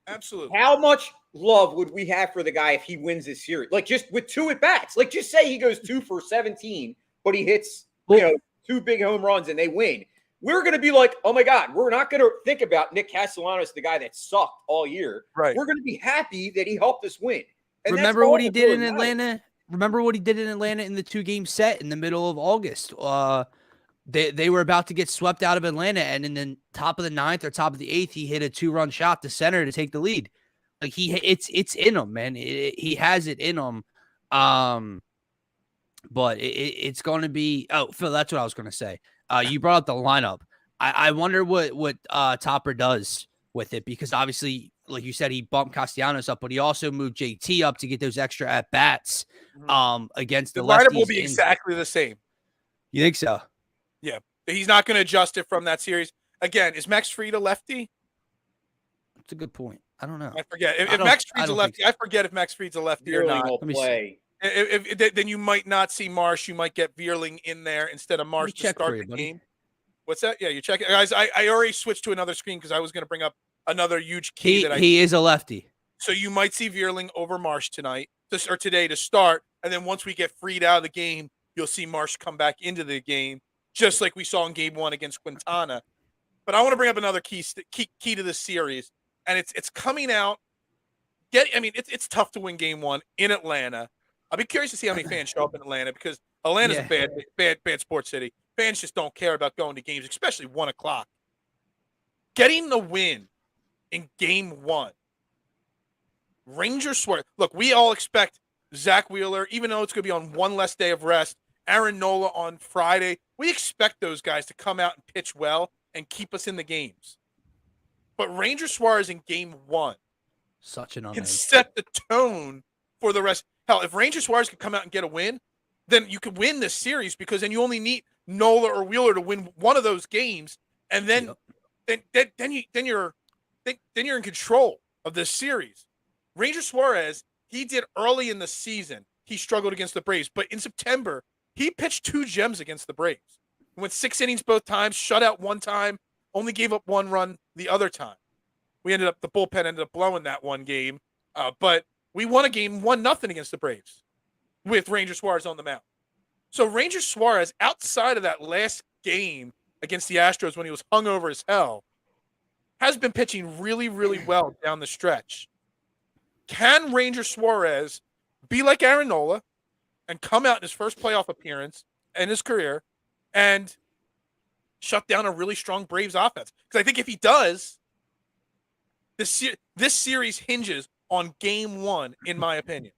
Yeah, absolutely. How much love would we have for the guy if he wins this series? Like, just with 2 at bats. Like, just say he goes 2 for 17, but he hits 2 big home runs and they win. We're going to be like, oh my God, we're not going to think about Nick Castellanos, the guy that sucked all year. Right. We're going to be happy that he helped us win. And remember what he did in Atlanta? Remember what he did in Atlanta in the 2-game set in the middle of August? They were about to get swept out of Atlanta, and in the top of the 9th or top of the 8th, he hit a 2-run shot to center to take the lead. Like it's in him, man. He has it in him. But it's going to be. Oh, Phil, that's what I was going to say. You brought up the lineup. I wonder what Topper does with it, because obviously, like you said, he bumped Castellanos up, but he also moved JT up to get those extra at bats. Against the lefties. lineup will be exactly the same. You think so? Yeah, he's not going to adjust it from that series. Again, is Max Fried a lefty? That's a good point. I don't know. I forget. If Max Fried's a lefty, I forget if Max Fried's a lefty or not. Will play. Then you might not see Marsh. You might get Veerling in there instead of Marsh to start the game. What's that? Yeah, you check it. Guys, I already switched to another screen because I was going to bring up another huge key. He is a lefty. So you might see Veerling over Marsh tonight or today to start. And then once we get Fried out of the game, you'll see Marsh come back into the game, just like we saw in Game 1 against Quintana. But I want to bring up another key to this series, and it's coming out. It's tough to win Game 1 in Atlanta. I'll be curious to see how many fans show up in Atlanta, because Atlanta's a bad sports city. Fans just don't care about going to games, especially 1 o'clock. Getting the win in Game 1. Rangers swear. Look, we all expect Zach Wheeler, even though it's going to be on one less day of rest, Aaron Nola on Friday. We expect those guys to come out and pitch well and keep us in the games. But Ranger Suarez in Game 1 can set the tone for the rest. Hell, if Ranger Suarez could come out and get a win, then you could win this series, because then you only need Nola or Wheeler to win one of those games, and then you're in control of this series. Ranger Suarez, he did early in the season. He struggled against the Braves, but in September, he pitched 2 gems against the Braves. He went 6 innings both times, shut out one time, only gave up 1 run the other time. The bullpen ended up blowing that one game, but we won a game 1-0 against the Braves with Ranger Suarez on the mound. So Ranger Suarez, outside of that last game against the Astros when he was hungover as hell, has been pitching really, really well down the stretch. Can Ranger Suarez be like Aaron Nola and come out in his first playoff appearance in his career and shut down a really strong Braves offense. Because I think if he does, this series hinges on game one, in my opinion.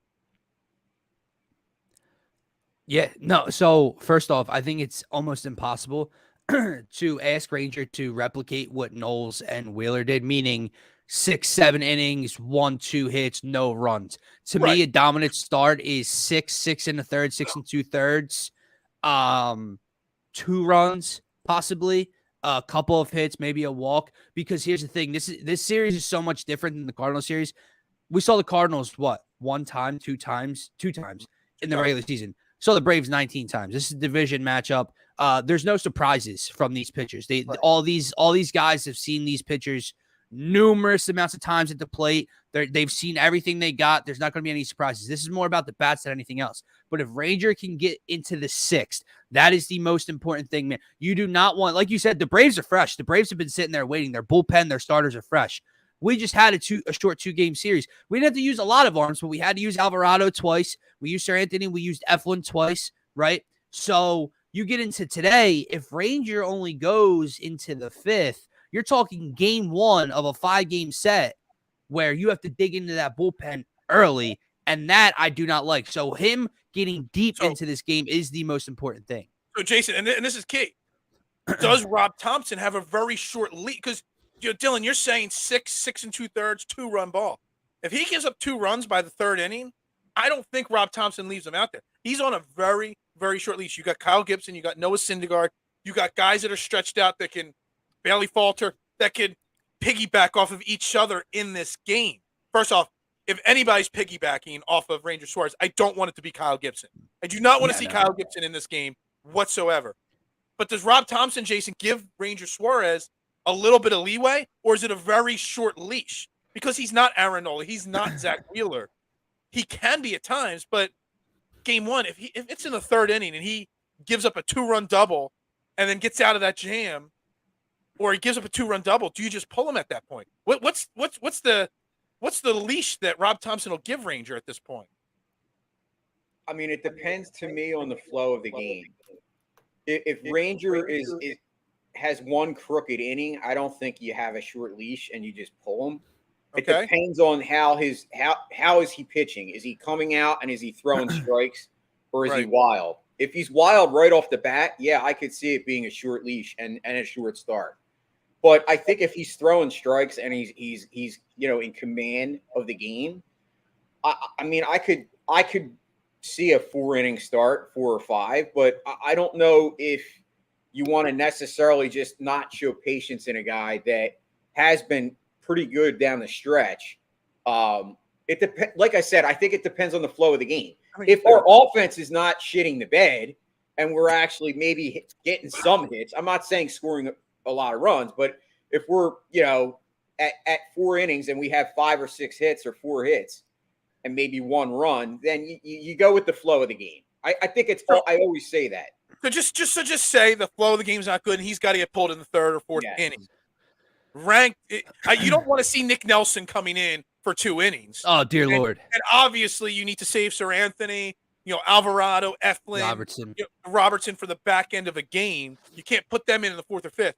Yeah, no. So first off, I think it's almost impossible to ask Ranger to replicate what Knowles and Wheeler did, meaning 6-7 innings, 1-2 hits, no runs. To me, a dominant start is 6 and a third, 6 2/3, 2 runs, possibly a couple of hits, maybe a walk. Because here's the thing: this series is so much different than the Cardinals series. We saw the Cardinals one time, two times in the regular season. So the Braves 19 times. This is a division matchup. There's no surprises from these pitchers. All these guys have seen these pitchers numerous amounts of times at the plate. They've seen everything they got. There's not going to be any surprises. This is more about the bats than anything else. But if Ranger can get into the 6th, that is the most important thing, man. You do not want, like you said, the Braves are fresh. The Braves have been sitting there waiting. Their bullpen, their starters are fresh. We just had a short 2-game series. We didn't have to use a lot of arms, but we had to use Alvarado twice. We used Sir Anthony. We used Eflin twice, right? So you get into today, if Ranger only goes into the 5th, you're talking game 1 of a 5-game set where you have to dig into that bullpen early, and that I do not like. So him getting deep into this game is the most important thing. So, Jason, and this is key. Does Rob Thomson have a very short lead? Because, Dylan, you're saying 6 2/3, 2-run ball. If he gives up 2 runs by the 3rd inning, I don't think Rob Thomson leaves him out there. He's on a very, very short leash. You got Kyle Gibson, you got Noah Syndergaard, you got guys that are stretched out that can Bailey Falter, that can piggyback off of each other in this game. First off, if anybody's piggybacking off of Ranger Suarez, I don't want it to be Kyle Gibson. I do not want to see Kyle Gibson in this game whatsoever. But does Rob Thomson, Jason, give Ranger Suarez a little bit of leeway, or is it a very short leash? Because he's not Aaron Nola, he's not Zach Wheeler. He can be at times, but game 1, if it's in the 3rd inning and he gives up a 2-run double and then gets out of that jam, or he gives up a 2-run double, do you just pull him at that point? What's the leash that Rob Thomson will give Ranger at this point? I mean, it depends to me on the flow of the game. If Ranger has one crooked inning, I don't think you have a short leash and you just pull him. It depends on how is he pitching? Is he coming out and is he throwing strikes, or is he wild? If he's wild right off the bat, yeah, I could see it being a short leash and a short start. But I think if he's throwing strikes and he's in command of the game, I mean I could see a 4-inning start, 4 or 5, but I don't know if you want to necessarily just not show patience in a guy that has been pretty good down the stretch. It depends. Like I said, I think it depends on the flow of the game. If our offense is not shitting the bed and we're actually maybe getting some hits, I'm not saying scoring a lot of runs, but if we're at 4 innings and we have 5 or 6 hits or 4 hits and maybe 1 run, then you go with the flow of the game. I think it's all, I always say that. So just say the flow of the game's not good and he's got to get pulled in the 3rd or 4th inning. You don't want to see Nick Nelson coming in for 2 innings. Oh, dear Lord. And obviously you need to save Sir Anthony, Alvarado, Eflin, Robertson for the back end of a game. You can't put them in the 4th or 5th.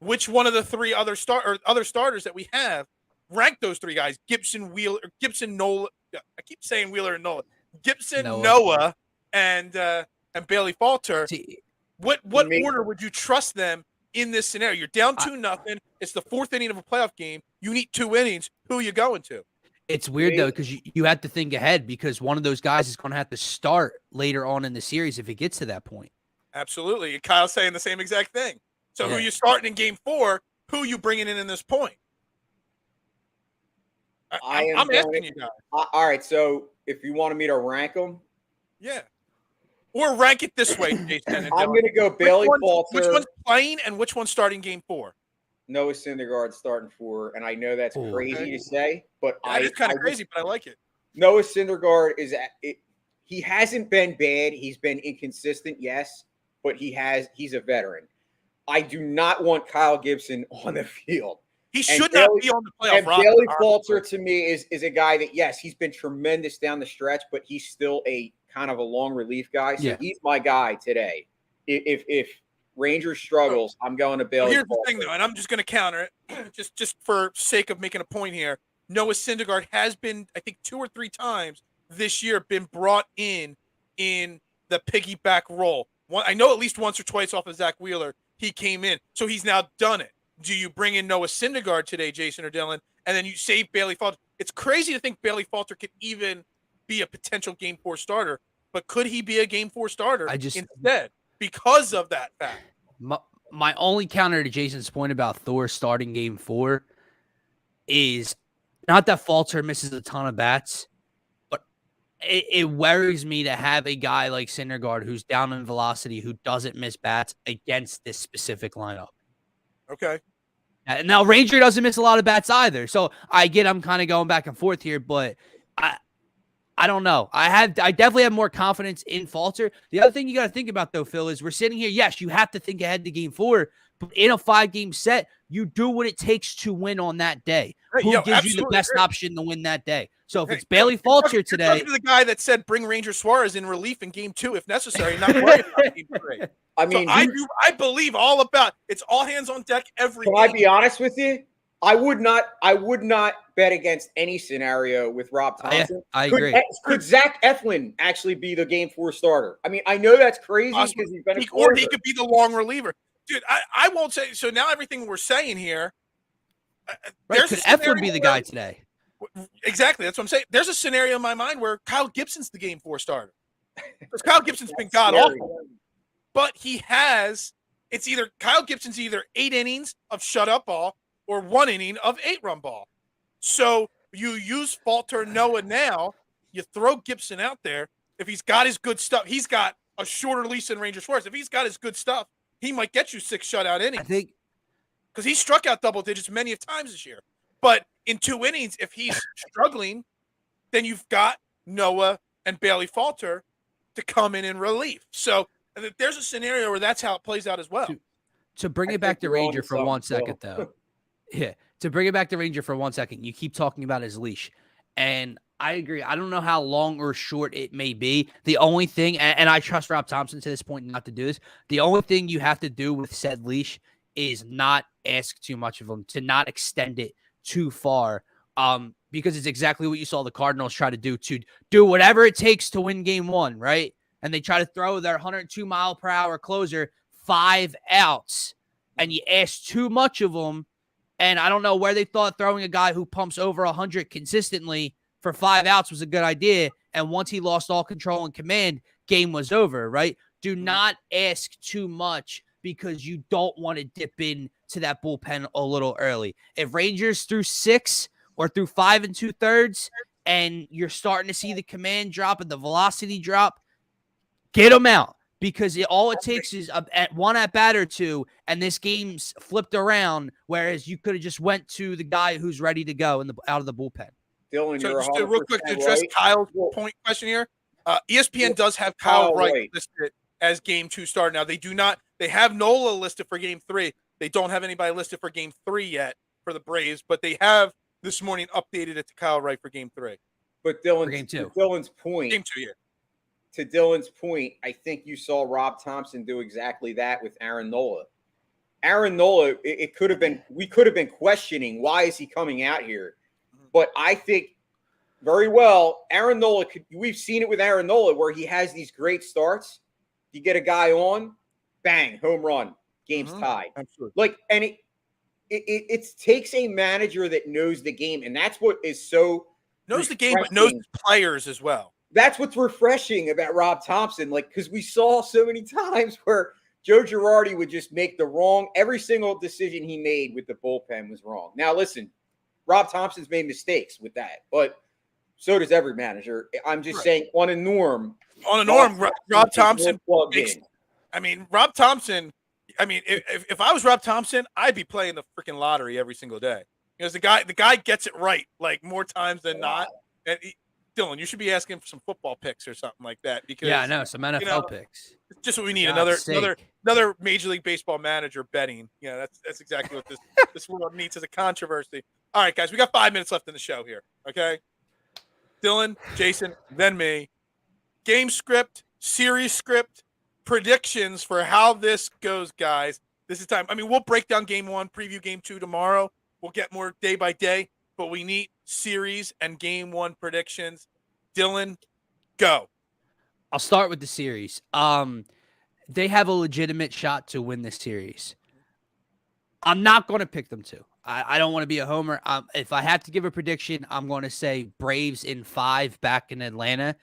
Which one of the 3 other starters that we have, rank those 3 guys? Gibson, Wheeler, Gibson, Nola. I keep saying Wheeler and Nola. Gibson, Noah, and Bailey Falter. What order would you trust them in this scenario? You're down 2-0. It's the 4th inning of a playoff game. You need 2 innings. Who are you going to? It's weird, though, because you have to think ahead, because one of those guys is going to have to start later on in the series if it gets to that point. Absolutely. Kyle's saying the same exact thing. So who you starting in game 4? Who you bringing in this point? I'm asking you guys. All right. So if you wanted me to rank them. Yeah. Or rank it this way, Jason. I'm going to go Bailey Falter. Which one's playing and which one's starting game 4? Noah Syndergaard starting 4. And I know that's crazy to say, but it's kind of crazy, but I like it. Noah Syndergaard he hasn't been bad. He's been inconsistent, yes, but he's a veteran. I do not want Kyle Gibson on the field. He should not be on the playoff roster. Bailey Falter to me is a guy that, yes, he's been tremendous down the stretch, but he's still a kind of a long relief guy. So he's my guy today. If Rangers struggles, I'm going to Bailey. Here's the thing, though, and I'm just going to counter it, just for sake of making a point here. Noah Syndergaard has been, I think, 2 or 3 times this year been brought in the piggyback role. I know at least once or twice off of Zach Wheeler, he came in. So he's now done it. Do you bring in Noah Syndergaard today, Jason or Dylan, and then you save Bailey Falter? It's crazy to think Bailey Falter could even be a potential Game 4 starter, but could he be a Game 4 starter instead because of that fact? My only counter to Jason's point about Thor starting Game 4 is not that Falter misses a ton of bats, but it worries me to have a guy like Syndergaard who's down in velocity, who doesn't miss bats against this specific lineup. Okay. And now Ranger doesn't miss a lot of bats either. So I'm kind of going back and forth here, but I don't know. I definitely have more confidence in Falter. The other thing you got to think about, though, Phil, is we're sitting here. Yes, you have to think ahead to Game 4, but in a 5-game set, you do what it takes to win on that day. Who gives you the best option to win that day? So if it's Bailey Falter today, you're talking to the guy that said bring Ranger Suarez in relief in Game 2 if necessary, not worry about Game 3. I mean, so I believe all about it's all hands on deck every game. Can I be honest with you? I would not bet against any scenario with Rob Thomson. I agree. Could Zach Eflin actually be the Game 4 starter? I mean, I know that's crazy because he's been or he could be the long reliever. Dude, I won't say so. Now everything we're saying here, right? Could Eflin be the guy today? Exactly. That's what I'm saying. There's a scenario in my mind where Kyle Gibson's the Game 4 starter. Because Kyle Gibson's been god awful, but it's either Kyle Gibson's either 8 innings of shut up ball or 1 inning of 8-run ball. So you use Falter Noah now. You throw Gibson out there. If he's got his good stuff, he's got a shorter leash than Ranger Suarez. If he's got his good stuff, he might get you 6 shutout innings. I think because he struck out double digits many of times this year. But in 2 innings, if he's struggling, then you've got Noah and Bailey Falter to come in relief. So there's a scenario where that's how it plays out as well. To bring it back to Ranger for 1 second, though. Yeah, to bring it back to Ranger for 1 second, you keep talking about his leash. And I agree. I don't know how long or short it may be. The only thing, and I trust Rob Thomson to this point not to do this, the only thing you have to do with said leash is not ask too much of him, to not extend it too far, because it's exactly what you saw the Cardinals try to do whatever it takes to win Game 1, right? And they try to throw their 102-mile-per-hour closer 5 outs, and you ask too much of them. And I don't know where they thought throwing a guy who pumps over 100 consistently for 5 outs was a good idea. And once he lost all control and command, game was over, right? Do not ask too much because you don't want to dip in to that bullpen a little early. If Rangers through 6 or through 5 2/3 and you're starting to see the command drop and the velocity drop, get them out. Because all it takes is one at bat or 2, and this game's flipped around. Whereas you could have just went to the guy who's ready to go out of the bullpen. Dylan, so you're just real quick to address Kyle's point question here. ESPN does have Kyle Wright listed as Game 2 starter. Now they do not. They have Nola listed for Game 3. They don't have anybody listed for Game 3 yet for the Braves, but they have this morning updated it to Kyle Wright for Game 3. But Dylan, Game 2. Dylan's point. Game 2, yeah. To Dylan's point, I think you saw Rob Thomson do exactly that with Aaron Nola. Aaron Nola, we could have been questioning why is he coming out here, but I think very well Aaron Nola. We've seen it with Aaron Nola where he has these great starts. You get a guy on, bang, home run, game's tied. Absolutely. And it takes a manager that knows the game, and that's what is so knows the game, but knows the players as well. That's what's refreshing about Rob Thomson, because we saw so many times where Joe Girardi would just make every single decision he made with the bullpen was wrong. Now, listen, Rob Thompson's made mistakes with that, but so does every manager. I'm just saying on a norm. Rob Thomson makes, Rob Thomson, if I was Rob Thomson, I'd be playing the freaking lottery every single day. Because the guy gets it right, like more times than not. And Dylan, you should be asking for some football picks or something like that. Because I know some NFL picks. Just what we need. Another Major League Baseball manager betting. Yeah, that's exactly what this world needs as a controversy. All right, guys, we got 5 minutes left in the show here. Okay, Dylan, Jason, then me. Game script, series script. predictions for how this goes, guys. This is time. I mean, we'll break down game 1, preview game 2 tomorrow. We'll get more day by day, but we need series and game 1 predictions. Dylan, go. I'll start with the series. They have a legitimate shot to win this series. I'm not going to pick them to. I don't want to be a homer. If I have to give a prediction, I'm going to say Braves in 5 back in Atlanta,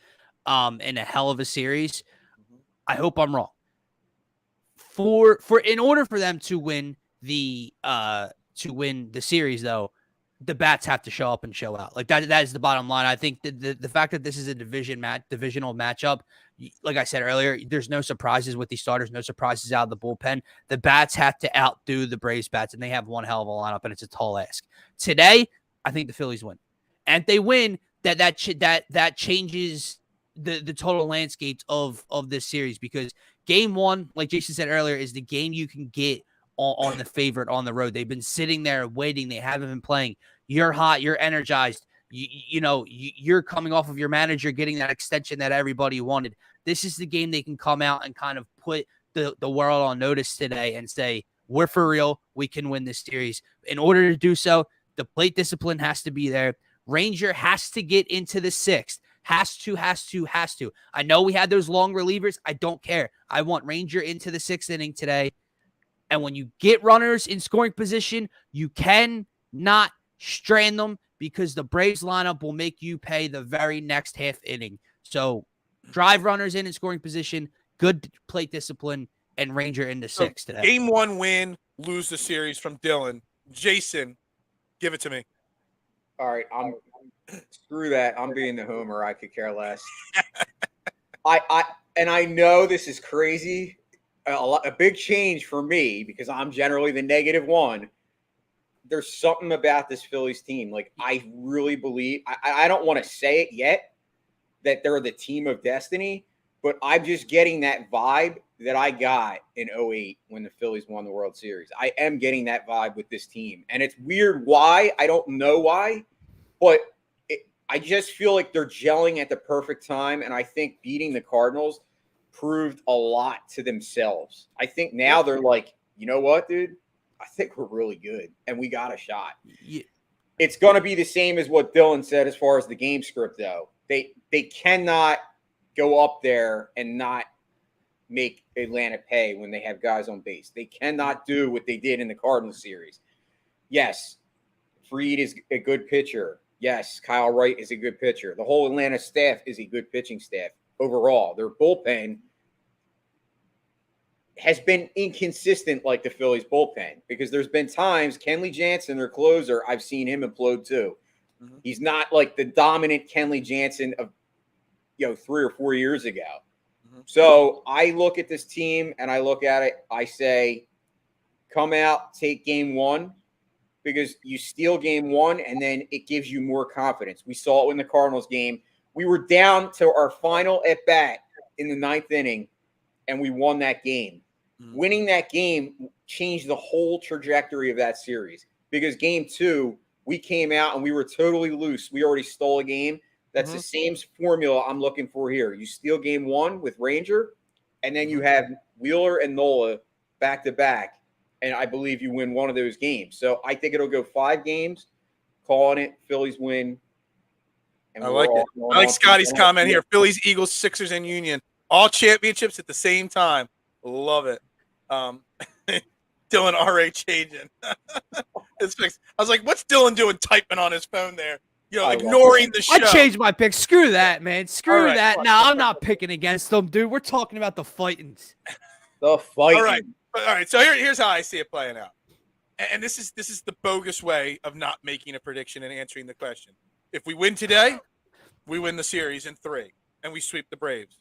in a hell of a series. I hope I'm wrong. In order for them to win the series, though, the bats have to show up and show out. Like that is the bottom line. I think the fact that this is a divisional matchup, like I said earlier, there's no surprises with these starters, no surprises out of the bullpen. The bats have to outdo the Braves bats, and they have one hell of a lineup, and it's a tall ask. Today, I think the Phillies win. And if they win, that changes the total landscape of this series, because game 1, like Jason said earlier, is the game you can get on the favorite on the road. They've been sitting there waiting. They haven't been playing. You're hot. You're energized. You're coming off of your manager getting that extension that everybody wanted. This is the game they can come out and kind of put the world on notice today and say, we're for real. We can win this series. In order to do so, the plate discipline has to be there. Ranger has to get into the 6th. Has to. I know we had those long relievers. I don't care. I want Ranger into the 6th inning today. And when you get runners in scoring position, you cannot strand them, because the Braves lineup will make you pay the very next half inning. So drive runners in scoring position, good plate discipline, and Ranger into 6 today. Game 1 win, lose the series from Dylan. Jason, give it to me. All right, screw that. I'm being the homer. I could care less. I know this is crazy. A big change for me, because I'm generally the negative one. There's something about this Phillies team. Like, I really believe, I don't want to say it yet that they're the team of destiny, but I'm just getting that vibe that I got in 2008 when the Phillies won the World Series. I am getting that vibe with this team. And it's weird why. I don't know why, but I just feel like they're gelling at the perfect time. And I think beating the Cardinals proved a lot to themselves. I think now they're like, you know what, dude? I think we're really good, and we got a shot. Yeah. It's going to be the same as what Dylan said as far as the game script, though. They cannot go up there and not make Atlanta pay when they have guys on base. They cannot do what they did in the Cardinals series. Yes, Fried is a good pitcher. Yes, Kyle Wright is a good pitcher. The whole Atlanta staff is a good pitching staff overall. Their bullpen has been inconsistent like the Phillies bullpen, because there's been times Kenley Jansen, their closer, I've seen him implode too. Mm-hmm. He's not like the dominant Kenley Jansen of 3 or 4 years ago. Mm-hmm. So I look at this team and I look at it, I say, come out, take game 1, because you steal game 1 and then it gives you more confidence. We saw it in the Cardinals game. We were down to our final at bat in the 9th inning, and we won that game. Mm-hmm. Winning that game changed the whole trajectory of that series, because game 2, we came out and we were totally loose. We already stole a game. That's the same formula I'm looking for here. You steal game 1 with Ranger, and then you have Wheeler and Nola back-to-back, and I believe you win one of those games. So I think it'll go 5 games, calling it, Phillies win. I like it. I like Scotty's comment here. Phillies, Eagles, Sixers, and Union. All championships at the same time. Love it. Dylan RH agent. It's fixed. I was like, what's Dylan doing typing on his phone there? Ignoring the show. I changed my pick. Screw that, man. Screw that. No, I'm not picking against them, dude. We're talking about the fightings. The fighting. All right. So here's how I see it playing out. And this is the bogus way of not making a prediction and answering the question. If we win today, we win the series in 3, and we sweep the Braves.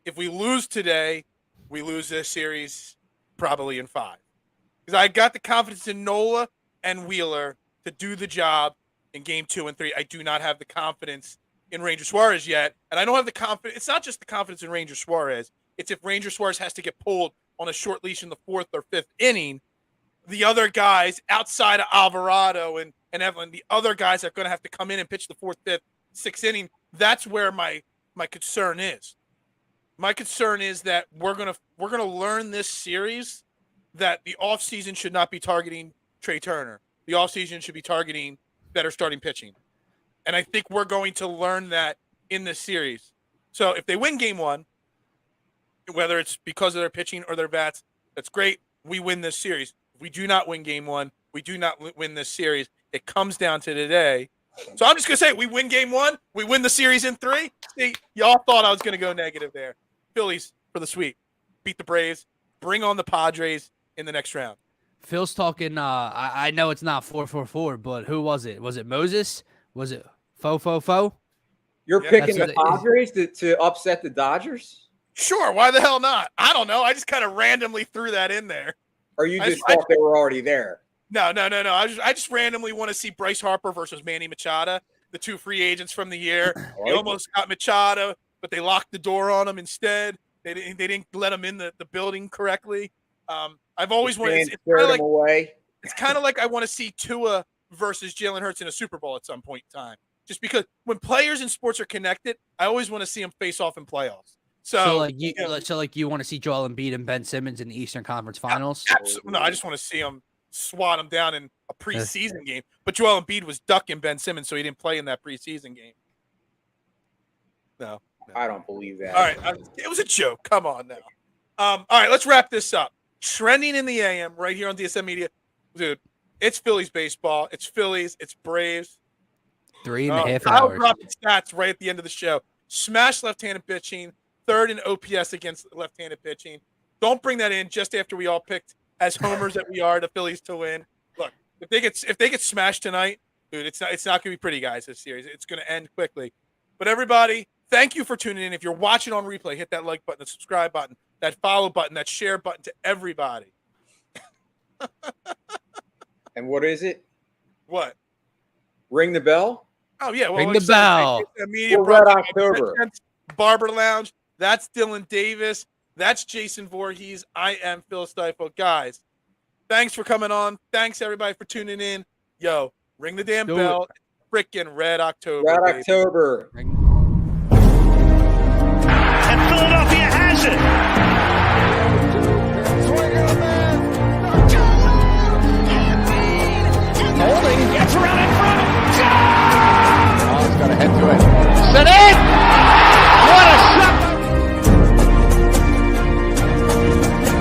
If we lose today, we lose this series probably in 5. Because I got the confidence in Nola and Wheeler to do the job in game 2 and 3. I do not have the confidence in Ranger Suarez yet. And I don't have the confidence. It's not just the confidence in Ranger Suarez. It's if Ranger Suarez has to get pulled on a short leash in the 4th or 5th inning, the other guys outside of Alvarado and Evelyn, the other guys are going to have to come in and pitch the 4th, 5th, 6th inning. That's where my concern is. My concern is that we're gonna learn this series that the offseason should not be targeting Trey Turner. The offseason should be targeting better starting pitching. And I think we're going to learn that in this series. So if they win game one, whether it's because of their pitching or their bats, that's great. We win this series. If we do not win game one, we do not win this series. It comes down to today. So I'm just going to say we win game one. We win the series in 3. See, y'all thought I was going to go negative there. Phillies for the sweep. Beat the Braves. Bring on the Padres in the next round. Phil's talking. I know it's not 4-4-4, but who was it? Was it Moses? Was it Fo? You're Yeah, picking the that's what Padres to upset the Dodgers? Sure, why the hell not? I don't know. I just kind of randomly threw that in there. Or you just thought they were already there? No. I just randomly want to see Bryce Harper versus Manny Machado, the 2 free agents from the year. They almost got Machado, but they locked the door on him instead. They didn't let him in the building correctly. I've always wanted. It's kind of like I want to see Tua versus Jalen Hurts in a Super Bowl at some point in time. Just because when players in sports are connected, I always want to see them face off in playoffs. So you want to see Joel Embiid and Ben Simmons in the Eastern Conference Finals? Absolutely. No, I just want to see them swat them down in a preseason game. But Joel Embiid was ducking Ben Simmons, so he didn't play in that preseason game. No. I don't believe that. All right. It was a joke. Come on now. All right, let's wrap this up. Trending in the AM right here on DSM Media. Dude, it's Phillies baseball. It's Phillies. It's Braves. 3.5 I'll hours. drop the stats right at the end of the show. Smash left-handed pitching. 3rd in OPS against left-handed pitching. Don't bring that in just after we all picked as homers that we are the Phillies to win. Look, if they get smashed tonight, dude, it's not going to be pretty, guys. This series, it's going to end quickly. But everybody, thank you for tuning in. If you're watching on replay, hit that like button, the subscribe button, that follow button, that share button to everybody. And what is it? What? Ring the bell? Oh yeah, well, Ring the bell. Media Red October. Barber Lounge. That's Dylan Davis. That's Jason Voorhees. I am Phil Stifel. Guys, thanks for coming on. Thanks, everybody, for tuning in. Yo, ring the damn bell. Freaking Red October. Red baby. October. And Philadelphia has it.